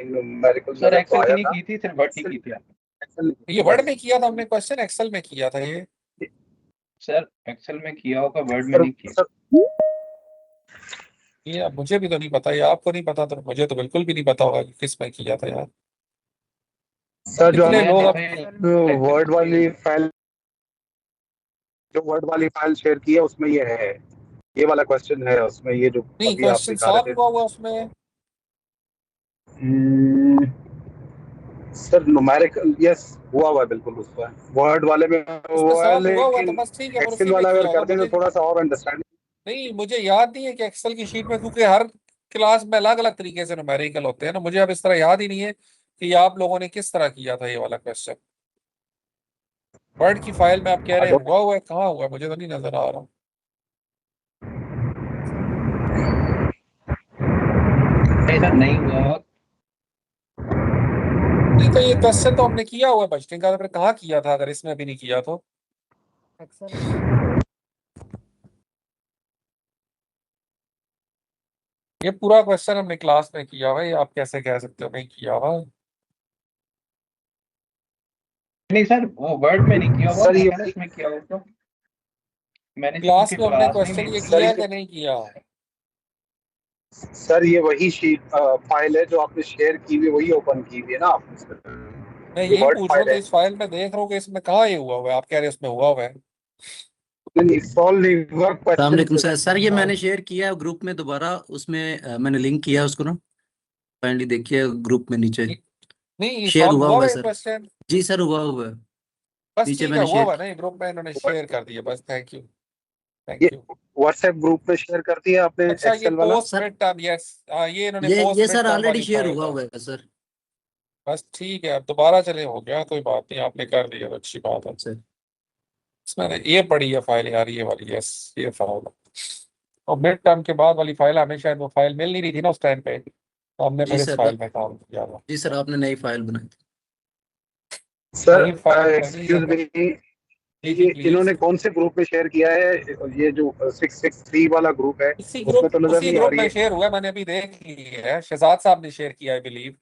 न्यूमेरिकल सर नजर तो एक्सेल की आया नहीं था। की थी, सिर्फ वर्ड की थी आपने। एक्सेल ये वर्ड में किया था हमने क्वेश्चन, एक्सेल में किया था ये। सर एक्सेल में किया होगा, वर्ड में सर, नहीं किया। सर ये अब मुझे भी तो नहीं पता, ये आपको नहीं पता तो मुझे तो बिल्कुल भी नहीं पता होगा कि किस में किया था यार। सर जो इतने मैं लोग देखा अब वर्ड वाली फाइल, जो वर्ड वाली फाइल शेयर की है उसमें ये है, ये वाला क्वेश्चन है उसमें, ये जो नहीं, अभी आप क्वेश्चन दिखा सॉल्व रहे हुआ हुआ उसमें। थे। सर न्यूमेरिकल यस हुआ हुआ है बिल्कुल उस पर, वर्ड वाले में उसमें हुआ है, सॉल्व हुआ हुआ तो लेकिन बस ठीक है, फिर एक्सेल उसी में वाला किया अगर होगा कर दें तो मुझे। थोड़ा सा और अंडरस्टैंडिंग। नहीं, मुझे याद नहीं है कि एक्सेल की शीट में, क्योंकि हर क्लास में अलग अलग तरीके से न्यूमेरिकल होते हैं ना, मुझे अब इस तरह याद ही नहीं है कि आप लोगों ने किस तरह किया था ये वाला क्वेश्चन। वर्ड की फाइल में आप कह रहे हैं हुआ हुआ है, कहाँ हुआ है मुझे तो नहीं नजर आ रहा। नहीं सर, नहीं हुआ। नहीं तो ये क्वेश्चन तो हमने किया हुआ है बजटिंग का, तो फिर कहाँ किया था अगर इसमें भी नहीं किया तो। ये पूरा क्वेश्चन हमने क्लास में किया हुआ है, ये आप कैसे कह सकते हो नहीं किया हुआ। नहीं सर, वो वर्ड में नहीं किया हुआ, सर मैं ये कह रहा इसमें किया हुआ तो। मैंने क्लास क्योंकि में हमने क्लास नहीं क्वेश्चन ली ये थी। सर किया है ये कि नहीं किया। सर ये वही शीट फाइल है जो आपने शेयर की हुई, वही ओपन की हुई है ना आपने, मैं ये यही वर्ड पूछ रहा हूँ, फाइल तो है। इस फाइल में देख रहा हूँ कि इसमें कहाँ ये हुआ हुआ है, आप कह रहे हैं उसमें हुआ हुआ है। नहीं सॉल्व नहीं हुआ क्वेश्चन। सलामकुम सर। सर ये हाँ। मैंने शेयर किया है ग्रुप में दोबारा, उसमें मैंने लिंक किया है उसको ना, काइंडली देखिए ग्रुप में नीचे नहीं, शेयर सॉल्व हुआ हुआ हुआ हुआ है है सर। क्वेश्चन। जी सर हुआ हुआ है, बस नीचे ठीक है, मैंने हुआ शेयर हुआ किया। नहीं, ग्रुप में इन्होंने शेयर कर दिया, बस थैंक यू। ये थैंक यू। व्हाट्सएप ग्रुप में शेयर कर दिया आपने अच्छा, ये एक्सेल वाला। Post sir mid term, yes, ये इन्होंने ये post mid sir term already वाली शेयर फाइल हुआ है। हुआ है सर। बस ठीक है, अब दोबारा चले, हो गया कोई बात नहीं, आपने कर दिया तो अच्छी बात है। सर इसमें ये पड़ी है फाइल यार, ये वाली, यस, ये फाइल। और मिड टर्म के बाद वाली फाइल हमें शायद वो फाइल मिल नहीं रही थी ना उस टाइम पे, तो हमने जी फिर इस सर फाइल में काम किया था। जी सर आपने नई फाइल बनाई थी। सर नई फाइल बनी है एक्सक्यूज तो। मी, जी जी ये प्लीज। इन्होंने कौन से ग्रुप में शेयर किया है? ये जो 663 वाला ग्रुप है इसी उसमें ग्रुप तो नजर उसी नहीं आ ग्रुप रही में है। शेयर हुआ है, मैंने अभी देख ली है, शहजाद साहब ने शेयर किया है बिलीव।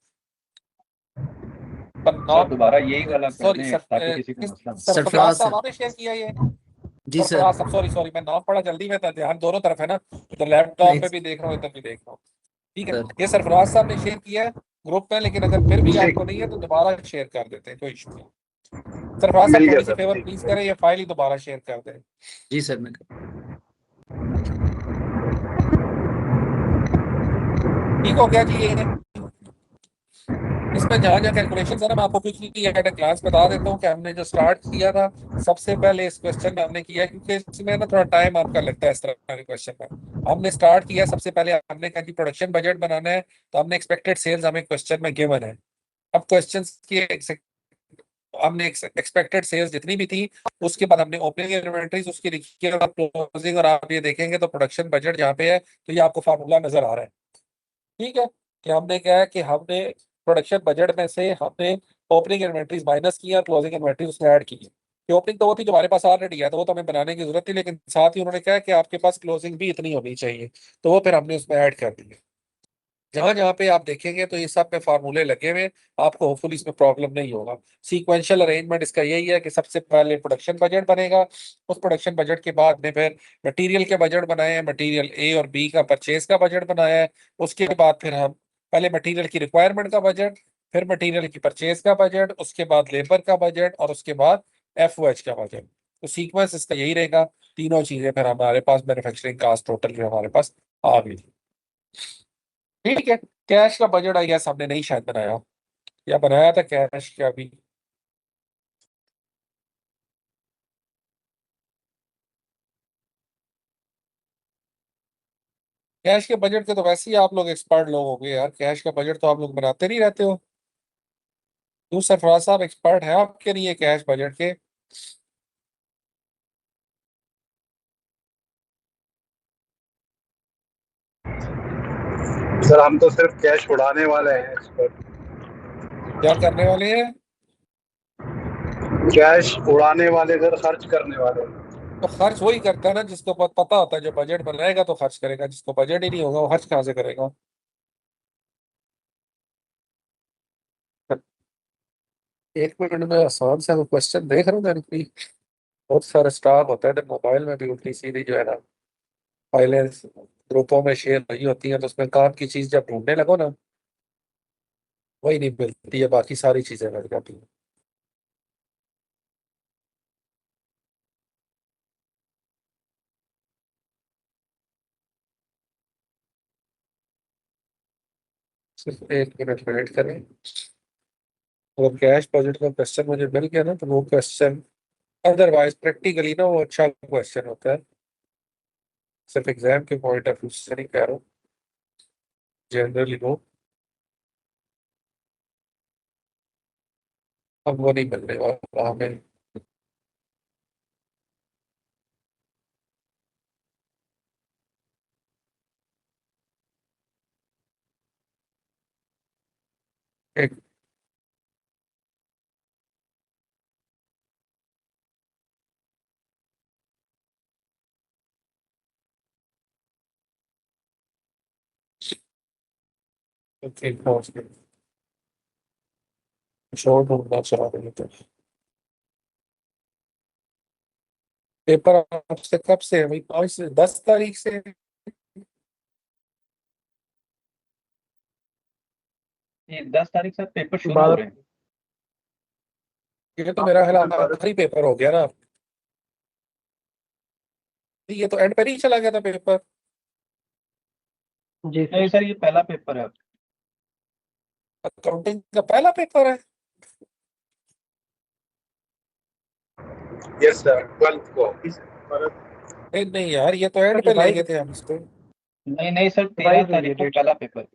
पर सर नाम, दोबारा यही वाला कर सॉरी दें सर, ताकि किसी को मसला ना। सरफराज सरफराज साहब सर। आपने शेयर किया ये। जी सर। सरफराज साहब, सॉरी सॉरी, मैं नाम पढ़ा जल्दी में था, ध्यान दोनों तरफ है ना, तो लैपटॉप नहीं पे भी देख रहा हूँ, इधर भी देख रहा हूँ। ठीक है, सर। ये सरफराज साहब ने शेयर किया है ग्रुप में, लेकिन अगर फिर भी ठीक, आपको नहीं है तो दोबारा शेयर कर देते हैं, कोई इशू नहीं। सरफराज साहब मिल गया थोड़ी सी सर, फेवर ठीक प्लीज है। करें, ये फाइल ही दोबारा शेयर कर दें। जी सर मैं ठीक हो गया जी ये। इसमें जहाँ जहाँ कैलकुलेशन है ना, मैं आपको क्विकली एट अ क्लास बता देता हूँ कि हमने जो स्टार्ट किया था सबसे पहले इस क्वेश्चन में हमने किया, क्योंकि इसमें ना थोड़ा टाइम आपका लगता है इस तरह के क्वेश्चन में। हमने स्टार्ट किया सबसे पहले, हमने कहा कि प्रोडक्शन बजट बनाना है, तो हमने एक्सपेक्टेड सेल्स हमें क्वेश्चन में गिवन है। अब क्वेश्चन की हमने एक्सपेक्टेड सेल्स जितनी भी थी, उसके बाद हमने ओपनिंग इन्वेंटरीज उसकी लिखी है, और क्लोजिंग, और आप ये देखेंगे तो प्रोडक्शन बजट जहाँ पे है, तो ये आपको फार्मूला नजर आ रहा है। ठीक है, कि हमने क्या है कि हमने प्रोडक्शन बजट में से हमने ओपनिंग इन्वेंटरीज माइनस की और क्लोजिंग इन्वेंटरीज उसमें ऐड की है। कि ओपनिंग तो वो थी जो हमारे पास ऑलरेडी है, तो वो तो हमें बनाने की जरूरत थी, लेकिन साथ ही उन्होंने कहा कि आपके पास क्लोजिंग भी इतनी होनी चाहिए, तो वो फिर हमने उसमें ऐड कर दी है। जहां जहां पे आप देखेंगे तो ये सब में फार्मूले लगे हुए, आपको होपफुली इसमें प्रॉब्लम नहीं होगा। सीक्वेंशियल अरेंजमेंट इसका यही है कि सबसे पहले प्रोडक्शन बजट बनेगा, उस प्रोडक्शन बजट के बाद में फिर मटेरियल के बजट बनाए हैं, मटेरियल ए और बी का परचेज का बजट बनाया है। उसके बाद फिर हम पहले मटेरियल की रिक्वायरमेंट का बजट, फिर मटेरियल की परचेज का बजट, उसके बाद लेबर का बजट, और उसके बाद FOH का बजट। तो सीक्वेंस इसका यही रहेगा। तीनों चीजें फिर हमारे पास मैन्युफैक्चरिंग कास्ट टोटल जो हमारे पास आ गई। ठीक है, कैश का बजट आई गेस हमने नहीं शायद बनाया, या बनाया था कैश का भी। कैश के बजट के तो वैसे ही आप लोग एक्सपर्ट लोग हो गए यार, कैश का बजट तो आप लोग बनाते नहीं रहते हो। तू सरफराज साहब एक्सपर्ट है आपके लिए कैश बजट के? सर हम तो सिर्फ कैश उड़ाने वाले हैं इस पर। क्या करने वाले हैं? कैश उड़ाने वाले सर, खर्च करने वाले। तो खर्च वही करता है ना जिसको पता होता है, जो बजट बनाएगा तो खर्च करेगा, जिसको बजट ही नहीं होगा वो खर्च कहाँ से करेगा? एक मिनट में आसान सा क्वेश्चन देख रहा हूँ मैंने कोई, बहुत सारा स्टाफ होता है तो मोबाइल में भी उल्टी सीधी जो है ना फाइलें ग्रुपों में शेयर नहीं होती हैं, तो उसमें काम की चीज जब ढूंढने लगो ना वही नहीं मिलती है, बाकी सारी चीजें मिल जाती हैं। सिर्फ एक मिनट वेट करें। अगर कैश बजट का क्वेश्चन मुझे मिल गया ना तो वो क्वेश्चन, अदरवाइज प्रैक्टिकली ना वो अच्छा क्वेश्चन होता है, सिर्फ एग्जाम के पॉइंट ऑफ व्यू से नहीं कह रहा हूँ, जनरली वो अब वो नहीं मिलने वाला हमें। एक एक पहुंच गए, शोर ढूंढना चाह रहे थे। पेपर आपसे कब से है भाई? 5 से 10 तारीख से? ये 10 तारीख से पेपर शुरू हो बारह रहे हैं। ये तो मेरा ख्याल बारह आखिरी पेपर हो गया ना, ये तो एंड पर ही चला गया था पेपर। जी नहीं सर, ये पहला पेपर है। अकाउंटिंग का पहला पेपर है? यस सर, 12th को। नहीं नहीं यार, ये तो एंड पे ले गए थे हम इसको। नहीं नहीं सर, 13 रिवाइज हुई है तारीख को डेट। पहला पेपर।